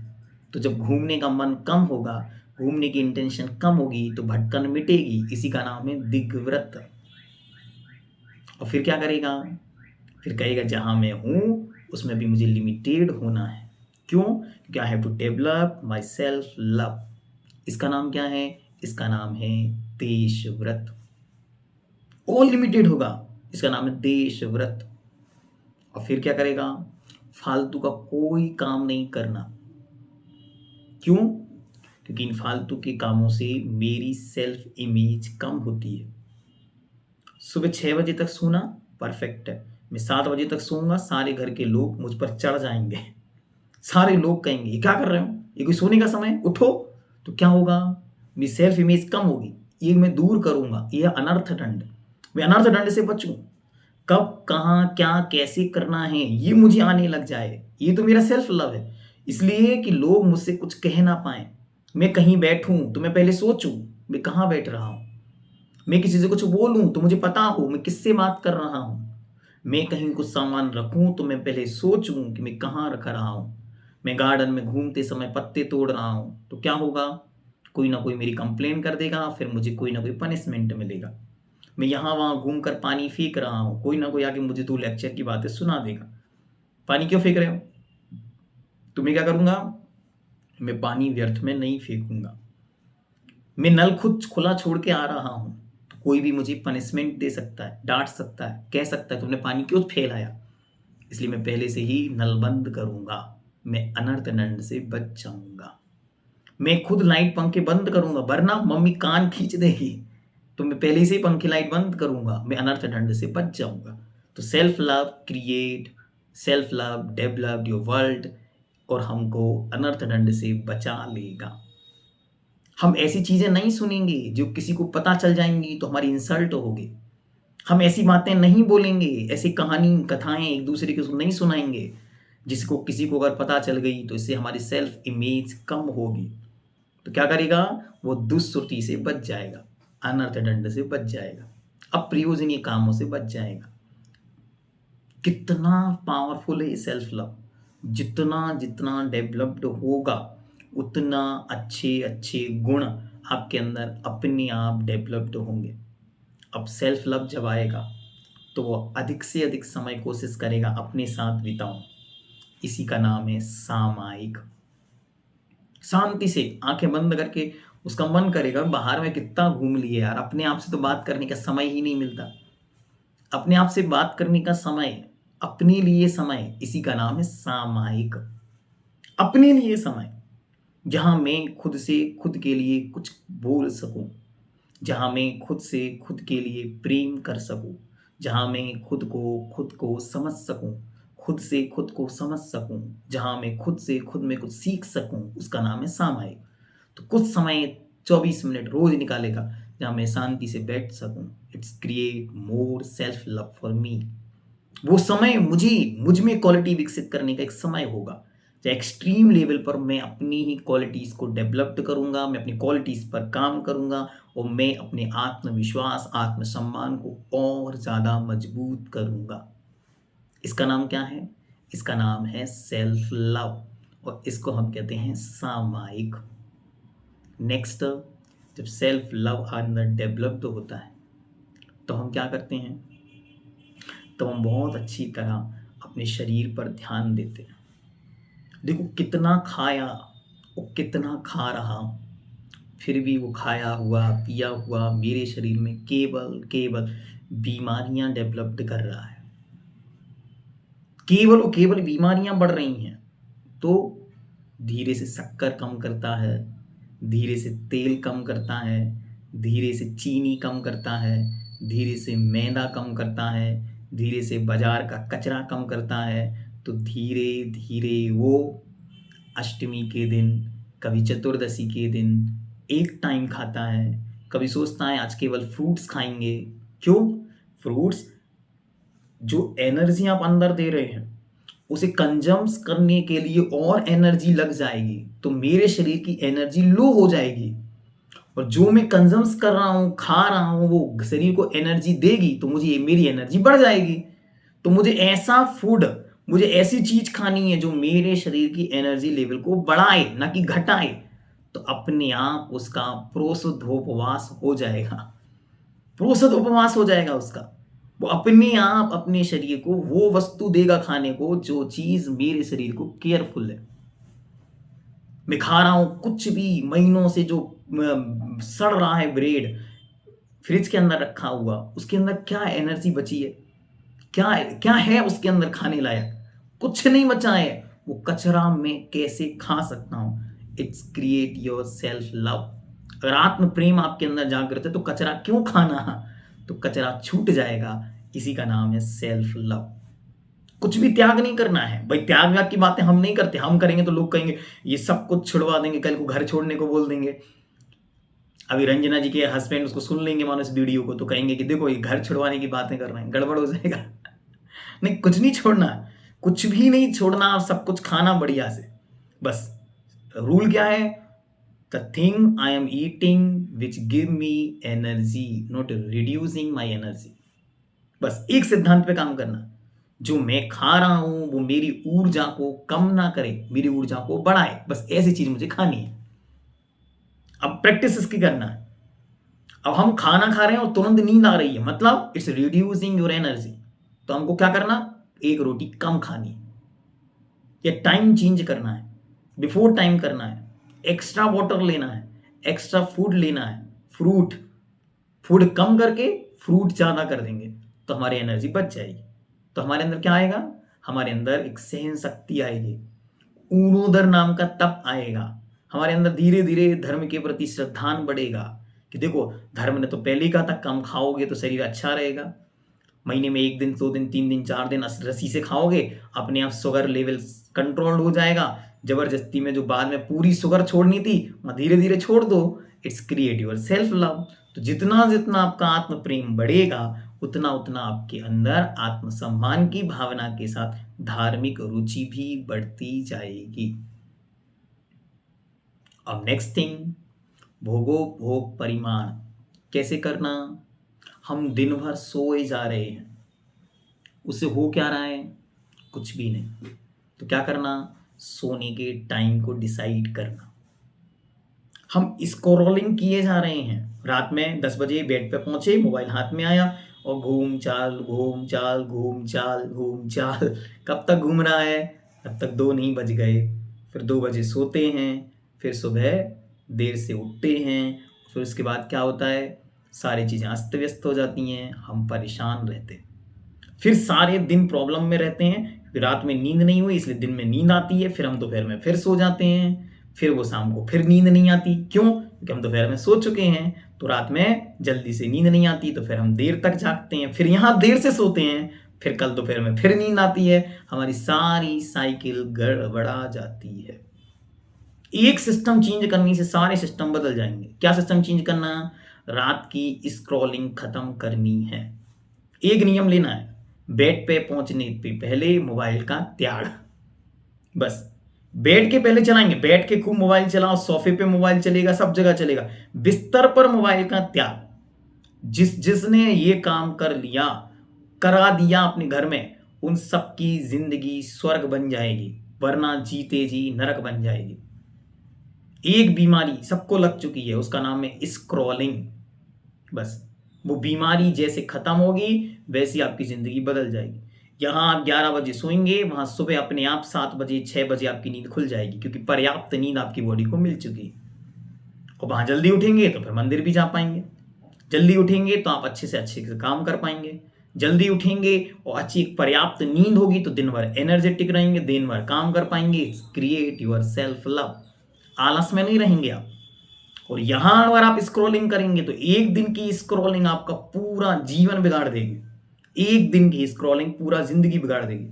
तो जब घूमने का मन कम होगा, घूमने की इंटेंशन कम होगी, तो भटकन मिटेगी। इसी का नाम है दिग्व्रत। और फिर क्या करेगा, फिर कहेगा जहां मैं हूं उसमें भी मुझे लिमिटेड होना है। क्यों, क्योंकि I have to develop my self love. इसका नाम क्या है, इसका नाम है देशव्रत। ऑल लिमिटेड होगा, इसका नाम है देशव्रत। और फिर क्या करेगा, फालतू का कोई काम नहीं करना। क्यों, क्योंकि इन फालतू के कामों से मेरी सेल्फ इमेज कम होती है। सुबह 6 बजे तक सोना परफेक्ट है, मैं 7 बजे तक सोऊंगा, सारे घर के लोग मुझ पर चढ़ जाएंगे, सारे लोग कहेंगे ये क्या कर रहे हो, ये कोई सोने का समय, उठो। तो क्या होगा, मेरी सेल्फ इमेज कम होगी, ये मैं दूर करूंगा। ये अनर्थ दंड, मैं अनर्थ दंड से बचूं। कब कहाँ क्या कैसे करना है ये मुझे आने लग जाए, ये तो मेरा सेल्फ लव है। इसलिए कि लोग मुझसे कुछ कह ना पाए। मैं कहीं बैठूं तो मैं पहले सोचूं मैं कहाँ बैठ रहा हूं, मैं किसी से कुछ बोलूं तो मुझे पता हो मैं किससे बात कर रहा हूं, मैं कहीं कुछ सामान रखूं तो मैं पहले सोचूं कि मैं कहाँ रख रहा हूं। मैं गार्डन में घूमते समय पत्ते तोड़ रहा हूं तो क्या होगा, कोई ना कोई मेरी कंप्लेन कर देगा, फिर मुझे कोई ना कोई पनिशमेंट मिलेगा। मैं यहाँ वहाँ घूम कर पानी फेंक रहा हूँ, कोई ना कोई आके मुझे 2 लेक्चर की बातें सुना देगा। पानी क्यों फेंक रहे हो? तो मैं क्या करूंगा, मैं पानी व्यर्थ में नहीं फेंकूंगा। मैं नल खुद खुला छोड़ के आ रहा हूं, तो कोई भी मुझे पनिशमेंट दे सकता है, डांट सकता है, कह सकता है तुमने पानी क्यों फैलाया। इसलिए मैं पहले से ही नल बंद करूंगा, मैं अनर्थ दंड से बच जाऊंगा। मैं खुद लाइट पंखे बंद करूंगा, वरना मम्मी कान खींच देगी। तो मैं पहले से ही पंखे लाइट बंद करूंगा, मैं अनर्थ दंड से बच जाऊंगा। तो self love create, self love develop your world, और हमको अनर्थ दंड से बचा लेगा। हम ऐसी चीजें नहीं सुनेंगे जो किसी को पता चल जाएंगी तो हमारी इंसल्ट होगी। हम ऐसी बातें नहीं बोलेंगे, ऐसी कहानी कथाएं एक दूसरे को नहीं सुनाएंगे जिसको किसी को अगर पता चल गई तो इससे हमारी सेल्फ इमेज कम होगी। तो क्या करेगा, वो दुष्सुर्ति से बच जाएगा, अनर्थ दंड से बच जाएगा, अप्रयोजनीय कामों से बच जाएगा। कितना पावरफुल है ये सेल्फ लव। जितना जितना डेवलप्ड होगा उतना अच्छे अच्छे गुण आपके अंदर अपने आप डेवलप्ड होंगे। अब सेल्फ लव जब आएगा तो वो अधिक से अधिक समय कोशिश करेगा अपने साथ बिताऊं। इसी का नाम है सामायिक। शांति से आंखें बंद करके उसका मन करेगा बाहर में कितना घूम लिए यार, अपने आप से तो बात करने का समय ही नहीं मिलता। अपने आप से बात करने का समय, अपने लिए समय, इसी का नाम है सामायिक। अपने लिए समय, जहां मैं खुद से खुद के लिए कुछ बोल सकूं, जहां मैं खुद से खुद के लिए प्रेम कर सकूं, जहां मैं खुद को समझ सकूं, खुद से खुद को समझ सकूं, जहां मैं खुद से खुद में कुछ सीख सकूं, उसका नाम है सामायिक। तो कुछ समय 24 मिनट रोज निकालेगा जहां मैं शांति से बैठ सकूं। It's create more self love for me. वो समय मुझ में क्वालिटी विकसित करने का एक समय होगा, चाहे एक्सट्रीम लेवल पर मैं अपनी ही क्वालिटीज को डेवलप करूंगा, मैं अपनी क्वालिटीज पर काम करूंगा और मैं अपने आत्मविश्वास आत्मसम्मान को और ज्यादा मजबूत करूंगा। इसका नाम क्या है? इसका नाम है सेल्फ लव, और इसको हम कहते हैं सामायिक। नेक्स्ट, जब सेल्फ लव अंदर डेवलप्ड होता है तो हम क्या करते हैं, तो हम बहुत अच्छी तरह अपने शरीर पर ध्यान देते हैं। देखो कितना खाया और कितना खा रहा, फिर भी वो खाया हुआ पिया हुआ मेरे शरीर में केवल केवल बीमारियां डेवलप्ड कर रहा है, केवल और केवल बीमारियां बढ़ रही हैं। तो धीरे से शक्कर कम करता है, धीरे से तेल कम करता है, धीरे से चीनी कम करता है, धीरे से मैदा कम करता है, धीरे से बाजार का कचरा कम करता है। तो धीरे धीरे वो अष्टमी के दिन, कभी चतुर्दशी के दिन एक टाइम खाता है, कभी सोचता है आज केवल फ्रूट्स खाएंगे। क्यों? फ्रूट्स जो एनर्जी आप अंदर दे रहे हैं उसे कंजम्स करने के लिए और एनर्जी लग जाएगी, तो मेरे शरीर की एनर्जी लो हो जाएगी, और जो मैं कंजम्स कर रहा हूं खा रहा हूं वो शरीर को एनर्जी देगी, तो मुझे मेरी एनर्जी बढ़ जाएगी। तो मुझे ऐसा फूड, मुझे ऐसी चीज खानी है जो मेरे शरीर की एनर्जी लेवल को बढ़ाए ना कि घटाए। तो अपने आप उसका प्रोषोधोपवास हो जाएगा, प्रोषोधोपवास हो जाएगा उसका। वो अपने आप अपने शरीर को वो वस्तु देगा खाने को जो चीज मेरे शरीर को केयरफुल है। मैं खा रहा हूं कुछ भी, महीनों से जो सड़ रहा है ब्रेड फ्रिज के अंदर रखा हुआ, उसके अंदर क्या एनर्जी बची है? क्या क्या है उसके अंदर खाने लायक? कुछ नहीं बचा है। वो कचरा मैं कैसे खा सकता हूं? It's create your self love. अगर आत्म प्रेम आपके अंदर जागृत है तो कचरा क्यों खाना? तो कचरा छूट जाएगा। इसी का नाम है सेल्फ लव। कुछ भी त्याग नहीं करना है भाई। त्याग व्याग की बातें हम नहीं करते, हम करेंगे तो लोग कहेंगे ये सब कुछ छुड़वा देंगे, कल को घर छोड़ने को बोल देंगे। अभी रंजना जी के हस्बैंड उसको सुन लेंगे मानो इस वीडियो को, तो कहेंगे कि देखो ये घर छुड़वाने की बातें कर रहे हैं, गड़बड़ हो जाएगा। नहीं, कुछ नहीं छोड़ना, कुछ भी नहीं छोड़ना, सब कुछ खाना बढ़िया से। बस रूल क्या है? The thing I am eating which give me energy, not reducing my energy. बस एक सिद्धांत पे काम करना, जो मैं खा रहा हूं वो मेरी ऊर्जा को कम ना करे, मेरी ऊर्जा को बढ़ाए। बस ऐसी चीज मुझे खानी है। अब प्रैक्टिस इसकी करना है। अब हम खाना खा रहे हैं और तुरंत नींद आ रही है, मतलब इट्स रिड्यूसिंग योर एनर्जी। तो हमको क्या करना? एक रोटी कम खानी, या टाइम चेंज करना है, बिफोर टाइम करना है, एक्स्ट्रा वाटर लेना है, एक्स्ट्रा फूड लेना है, फूड कम करके फ्रूट ज़्यादा कर देंगे तो हमारी एनर्जी बच जाएगी। तो हमारे अंदर क्या आएगा? हमारे अंदर एक सहन शक्ति आएगी, ऊर्ध्वर नाम का तप आएगा। हमारे अंदर धीरे धीरे धर्म के प्रति श्रद्धान बढ़ेगा कि देखो, धर्म ने तो पहले ही कहा था कम खाओगे तो शरीर अच्छा रहेगा। महीने में 1 दिन 2 दिन 3 दिन 4 दिन रस्सी से खाओगे, अपने आप शुगर लेवल कंट्रोल हो जाएगा। जबरदस्ती में जो बाद में पूरी शुगर छोड़नी थी वह धीरे धीरे छोड़ दो। It's create your self love. तो जितना जितना आपका आत्म प्रेम बढ़ेगा उतना उतना आपके अंदर आत्मसम्मान की भावना के साथ धार्मिक रुचि भी बढ़ती जाएगी। अब नेक्स्ट थिंग, भोगो भोग परिमाण कैसे करना? हम दिन भर सोए जा रहे हैं, उससे हो क्या रहा है? कुछ भी नहीं। तो क्या करना? सोने के टाइम को डिसाइड करना। हम स्क्रॉलिंग किए जा रहे हैं, रात में 10 बजे बेड पे पहुंचे, मोबाइल हाथ में आया और घूम चाल घूम चाल घूम चाल घूम चाल। कब तक घूम रहा है? तब तक 2 नहीं बज गए। फिर 2 बजे सोते हैं, फिर सुबह देर से उठते हैं। फिर उसके बाद क्या होता है? सारी चीज़ें अस्त व्यस्त हो जाती हैं, हम परेशान रहते हैं। फिर सारे दिन प्रॉब्लम में रहते हैं, फिर रात में नींद नहीं हुई इसलिए दिन में नींद आती है, फिर हम दोपहर में फिर सो जाते हैं, फिर वो शाम को फिर नींद नहीं आती। क्यों? क्योंकि हम दोपहर में सो चुके हैं। तो रात में जल्दी से नींद नहीं आती तो फिर हम देर तक जागते हैं, फिर यहाँ देर से सोते हैं, फिर कल दोपहर में फिर नींद आती है। हमारी सारी साइकिल गड़बड़ा जाती है। एक सिस्टम चेंज करने से सारे सिस्टम बदल जाएंगे। क्या सिस्टम चेंज करना? रात की स्क्रॉलिंग खत्म करनी है। एक नियम लेना है, बेड पे पहुंचने पे पहले मोबाइल का त्याग। बस बेड के पहले चलाएंगे, बैठ के खूब मोबाइल चलाओ, सोफे पे मोबाइल चलेगा, सब जगह चलेगा। बिस्तर पर मोबाइल का त्याग। जिसने ये काम कर लिया, करा दिया अपने घर में, उन सबकी जिंदगी स्वर्ग बन जाएगी, वरना जीते जी नरक बन जाएगी। एक बीमारी सबको लग चुकी है, उसका नाम है स्क्रॉलिंग। बस वो बीमारी जैसे खत्म होगी वैसी आपकी जिंदगी बदल जाएगी। यहाँ आप 11 बजे सोएंगे, वहां सुबह अपने आप 7 बजे 6 बजे आपकी नींद खुल जाएगी, क्योंकि पर्याप्त नींद आपकी बॉडी को मिल चुकी है। और वहां जल्दी उठेंगे तो फिर मंदिर भी जा पाएंगे, जल्दी उठेंगे तो आप अच्छे से काम कर पाएंगे, जल्दी उठेंगे और अच्छी पर्याप्त नींद होगी तो दिन भर एनर्जेटिक रहेंगे, दिन भर काम कर पाएंगे। Create your self love. आलस में नहीं रहेंगे आप। और यहां अगर आप स्क्रॉलिंग करेंगे तो एक दिन की स्क्रॉलिंग आपका पूरा जीवन बिगाड़ देगी। एक दिन की स्क्रॉलिंग पूरा जिंदगी बिगाड़ देगी,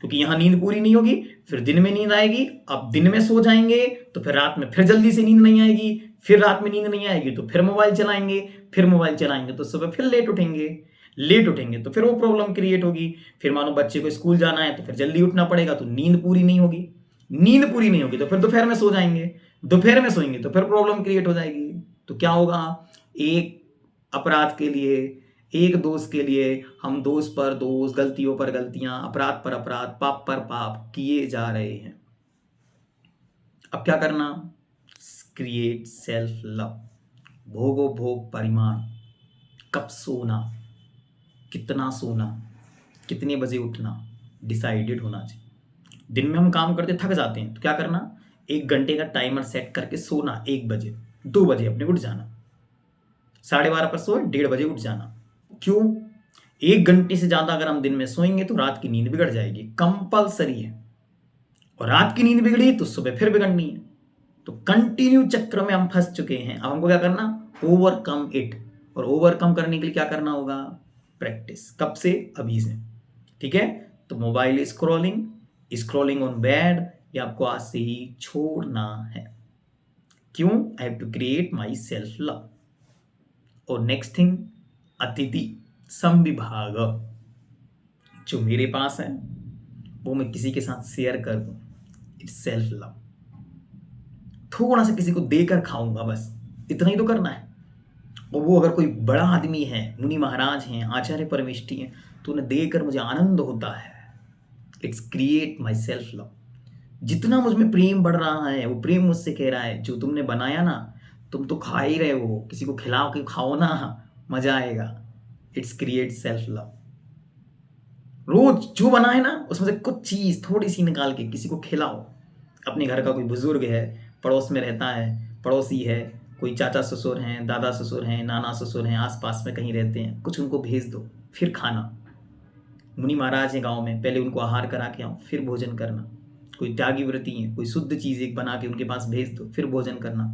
क्योंकि यहां नींद पूरी नहीं होगी, फिर दिन में नींद आएगी। अब दिन में सो जाएंगे तो फिर रात में फिर जल्दी से नींद नहीं आएगी, फिर रात में नींद नहीं आएगी तो फिर मोबाइल चलाएंगे, फिर मोबाइल चलाएंगे तो सुबह फिर लेट उठेंगे तो फिर वो प्रॉब्लम क्रिएट होगी। फिर मानो बच्चे को स्कूल जाना है तो फिर जल्दी उठना पड़ेगा, तो नींद पूरी नहीं होगी, तो फिर दोपहर में सो जाएंगे, दोपहर में सोएंगे तो फिर प्रॉब्लम क्रिएट हो जाएगी। तो क्या होगा? एक अपराध के लिए, एक दोष के लिए हम दोष पर दोष, गलतियों पर गलतियां, अपराध पर अपराध, पाप पर पाप किए जा रहे हैं। अब क्या करना? Create self love. भोगो भोग परिमाण। कब सोना, कितना सोना, कितने बजे उठना, डिसाइडेड होना चाहिए। दिन में हम काम करते थक जाते हैं तो क्या करना? 1 घंटे का टाइमर सेट करके सोना। 1 बजे 2 बजे अपने उठ जाना, 12:30 पर सोए, 1:30 बजे उठ जाना। क्यों? 1 घंटे से ज्यादा अगर हम दिन में सोएंगे तो रात की नींद बिगड़ जाएगी, कंपलसरी है। और रात की नींद बिगड़ी तो सुबह फिर बिगड़नी है। तो कंटिन्यू चक्र में हम फंस चुके हैं। अब हमको क्या करना? Overcome it. और ओवरकम करने के लिए क्या करना होगा? प्रैक्टिस। कब से? अभी से। ठीक है? तो मोबाइल स्क्रॉलिंग ऑन बेड, ये आपको आज से ही छोड़ना है। क्यों? I have to create my self love. और नेक्स्ट थिंग, अतिथि समविभाग जो मेरे पास है वो मैं किसी के साथ शेयर कर दूं। It's self love. थोड़ा सा किसी को देकर खाऊंगा, बस इतना ही तो करना है। और वो अगर कोई बड़ा आदमी है, मुनि महाराज हैं, आचार्य परमेष्ठी हैं, तो उन्हें देकर मुझे आनंद होता है। It's create my self love. जितना मुझ में प्रेम बढ़ रहा है, वो प्रेम मुझसे कह रहा है जो तुमने बनाया ना, तुम तो खा ही रहे हो, किसी को खिलाओ के खाओ ना, मजा आएगा। It's create self love. रोज जो बना है ना उसमें से कुछ चीज़ थोड़ी सी निकाल के किसी को खिलाओ। अपने घर का कोई बुजुर्ग है, पड़ोस में रहता है, पड़ोसी है, कोई चाचा ससुर हैं, दादा ससुर हैं, नाना ससुर हैं, आस-पास में कहीं रहते हैं, कुछ उनको भेज दो, फिर खाना। मुनि महाराज हैं गाँव में, पहले उनको आहार करा के आओ, फिर भोजन करना। कोई त्यागी व्रती हैं, कोई शुद्ध चीज़ एक बना के उनके पास भेज दो, फिर भोजन करना।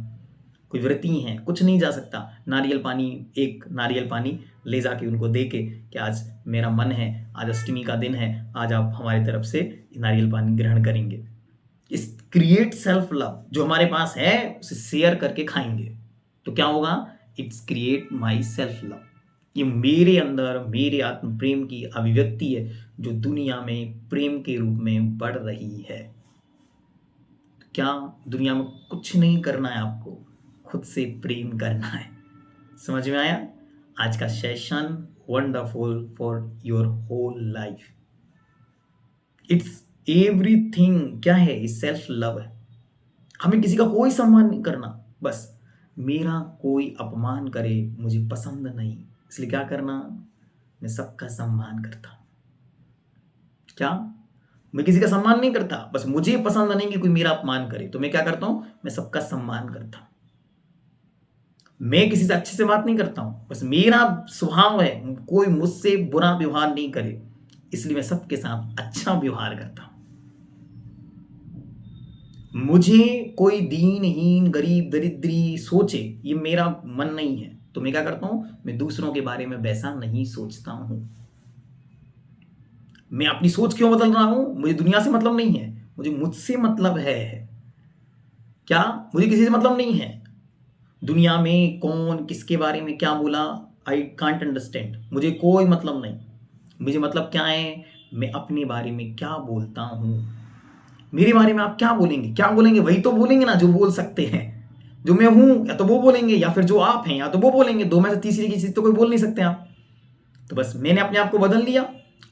कोई व्रती हैं, कुछ नहीं जा सकता, नारियल पानी, एक नारियल पानी ले जाके उनको दे के कि आज मेरा मन है, आज अष्टमी का दिन है, आज आप हमारी तरफ से नारियल पानी ग्रहण करेंगे। इस क्रिएट सेल्फ लव, जो हमारे पास है उसे शेयर करके खाएंगे तो क्या होगा? It's create my self love. ये मेरे अंदर मेरे आत्म प्रेम की अभिव्यक्ति है जो दुनिया में प्रेम के रूप में बढ़ रही है। क्या दुनिया में कुछ नहीं करना है, आपको खुद से प्रेम करना है। समझ में आया? आज का session wonderful for your whole life. It's everything. क्या है? सेल्फ लव है। हमें किसी का कोई सम्मान नहीं करना, बस मेरा कोई अपमान करे मुझे पसंद नहीं, इसलिए क्या करना? मैं सबका सम्मान करता हूं। क्या? मैं किसी का सम्मान नहीं करता, बस मुझे पसंद नहीं कि कोई मेरा अपमान करे, तो मैं क्या करता हूं? मैं सबका सम्मान करता हूं। मैं किसी से अच्छे से बात नहीं करता हूं, बस मेरा स्वभाव है कोई मुझसे बुरा व्यवहार नहीं करे, इसलिए मैं सबके साथ अच्छा व्यवहार करता हूं। मुझे कोई दीनहीन, गरीब, दरिद्री सोचे, ये मेरा मन नहीं है, तो मैं क्या करता हूं? मैं दूसरों के बारे में वैसा नहीं सोचता हूं। मैं अपनी सोच क्यों बदल रहा हूं? मुझे दुनिया से मतलब नहीं है, मुझे मुझसे मतलब है। क्या? मुझे किसी से मतलब नहीं है। दुनिया में कौन किसके बारे में क्या बोला, आई कांट अंडरस्टैंड। मुझे कोई मतलब नहीं। मुझे मतलब क्या है? मैं अपने बारे में क्या बोलता हूं। मेरे बारे में आप क्या बोलेंगे? क्या बोलेंगे? वही तो बोलेंगे ना जो बोल सकते हैं। जो मैं हूं या तो वो बोलेंगे, या फिर जो आप हैं या तो वो बोलेंगे। दो में से तीसरी की चीज तो कोई बोल नहीं सकते आप। तो बस मैंने अपने आप को बदल लिया,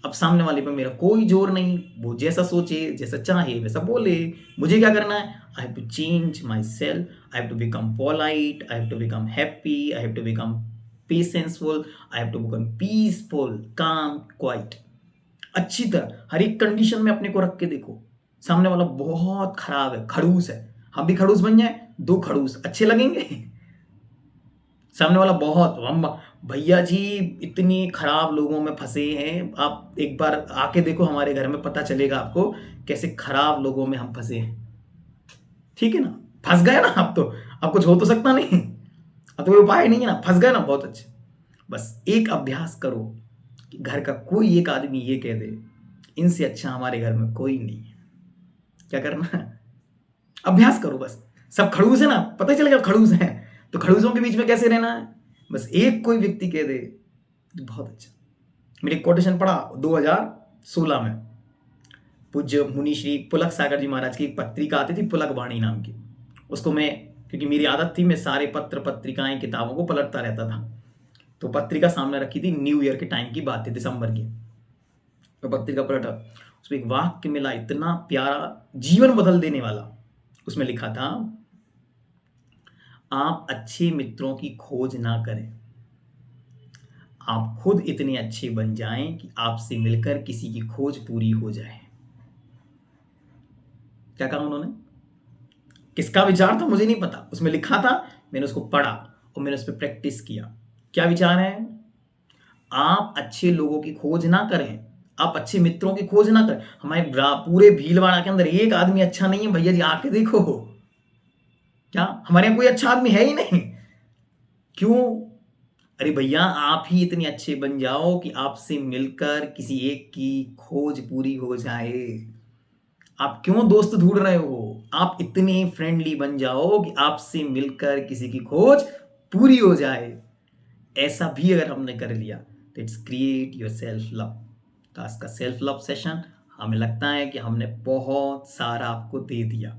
अब सामने वाले पे मेरा कोई जोर नहीं, वो जैसा सोचे, जैसा चाहे वैसा बोले। मुझे क्या करना है? I have to change myself, I have to become polite, I have to become happy, I have to become patienceful, I have to become peaceful, calm, quiet. अच्छी तरह हर एक कंडीशन में अपने को रख के देखो। सामने वाला बहुत खराब है, खड़ूस है, हम भी खड़ूस बन जाए, दो खड़ूस अच्छे लगेंगे? सामने वाला बहुत हम, भैया जी इतनी खराब लोगों में फंसे हैं, आप एक बार आके देखो हमारे घर में, पता चलेगा आपको कैसे खराब लोगों में हम फंसे हैं। ठीक है ना? फंस गए ना आप तो, अब कुछ हो तो सकता नहीं, अब तो कोई उपाय नहीं है ना, फंस गए ना, बहुत अच्छे। बस एक अभ्यास करो कि घर का कोई एक आदमी ये कह दे, इनसे अच्छा हमारे घर में कोई नहीं है। क्या करना है? अभ्यास करो बस। सब खड़ूस है ना, पता ही चलेगा खड़ूस है, तो खड़ूसों के बीच में कैसे रहना है? बस एक कोई व्यक्ति कह दे तो बहुत अच्छा। मैंने कोटेशन पढ़ा 2016 में, पूज्य मुनि श्री पुलक सागर जी महाराज की एक पत्रिका आती थी, पुलक वाणी नाम की। उसको मैं, क्योंकि मेरी आदत थी, मैं सारे पत्र पत्रिकाएं किताबों को पलटता रहता था, तो पत्रिका सामने रखी थी, न्यू ईयर के टाइम की बात थी, दिसंबर की। तो पत्रिका पलटा, उसमें एक वाक्य मिला इतना प्यारा, जीवन बदल देने वाला। उसमें लिखा था, आप अच्छे मित्रों की खोज ना करें, आप खुद इतने अच्छे बन जाएं कि आपसे मिलकर किसी की खोज पूरी हो जाए। क्या कहा उन्होंने? किसका विचार था मुझे नहीं पता, उसमें लिखा था, मैंने उसको पढ़ा और मैंने उस पर प्रैक्टिस किया। क्या विचार है? आप अच्छे लोगों की खोज ना करें, आप अच्छे मित्रों की खोज ना करें। हमारे पूरे भीलवाड़ा के अंदर एक आदमी अच्छा नहीं है भैया जी, आके देखो। क्या हमारे यहाँ कोई अच्छा आदमी है ही नहीं? क्यों? अरे भैया, आप ही इतने अच्छे बन जाओ कि आपसे मिलकर किसी एक की खोज पूरी हो जाए। आप क्यों दोस्त ढूंढ रहे हो? आप इतने फ्रेंडली बन जाओ कि आपसे मिलकर किसी की खोज पूरी हो जाए। ऐसा भी अगर हमने कर लिया तो it's create your self love. तो आज का सेल्फ लव सेशन, हमें लगता है कि हमने बहुत सारा आपको दे दिया।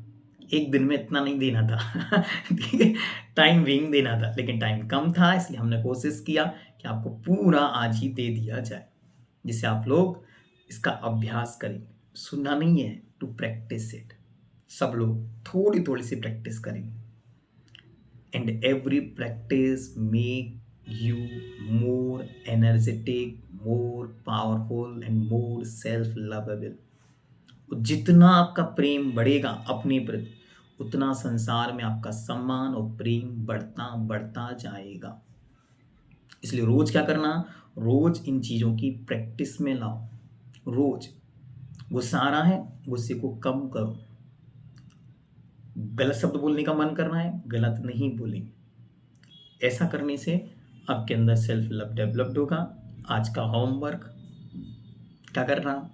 एक दिन में इतना नहीं देना था ठीक है, टाइम बिंग देना था, लेकिन टाइम कम था, इसलिए हमने कोशिश किया कि आपको पूरा आज ही दे दिया जाए, जिससे आप लोग इसका अभ्यास करेंगे। सुनना नहीं है, टू प्रैक्टिस इट। सब लोग थोड़ी थोड़ी सी प्रैक्टिस करेंगे, and every practice make you more energetic, more powerful and more self lovable. जितना आपका प्रेम बढ़ेगा अपने प्रति, उतना संसार में आपका सम्मान और प्रेम बढ़ता बढ़ता जाएगा। इसलिए रोज क्या करना, रोज इन चीजों की प्रैक्टिस में लाओ। रोज गुस्सा आ रहा है, गुस्से को कम करो। गलत शब्द बोलने का मन कर रहा है, गलत नहीं बोलेंगे। ऐसा करने से आपके अंदर सेल्फ लव डेवलप्ड होगा। आज का होमवर्क क्या करना,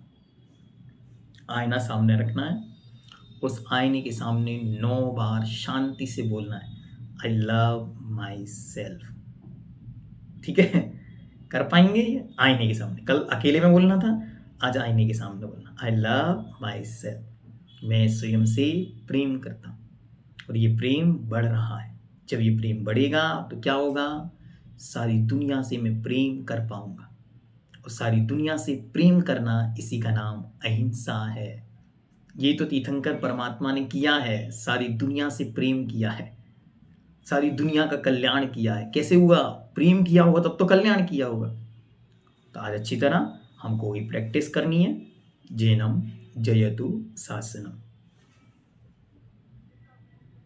आईना सामने रखना है, उस आईने के सामने 9 बार शांति से बोलना है, आई लव माई सेल्फ। ठीक है, कर पाएंगे ये आईने के सामने? कल अकेले में बोलना था, आज आईने के सामने बोलना, आई लव माई सेल्फ। मैं स्वयं से प्रेम करता हूँ और ये प्रेम बढ़ रहा है। जब ये प्रेम बढ़ेगा तो क्या होगा, सारी दुनिया से मैं प्रेम कर पाऊंगा। और सारी दुनिया से प्रेम करना, इसी का नाम अहिंसा है। ये तो तीर्थंकर परमात्मा ने किया है, सारी दुनिया से प्रेम किया है, सारी दुनिया का कल्याण किया है। कैसे हुआ, प्रेम किया होगा तब तो कल्याण किया होगा। तो आज अच्छी तरह हमको वही प्रैक्टिस करनी है। जैनम जयतु शासनम।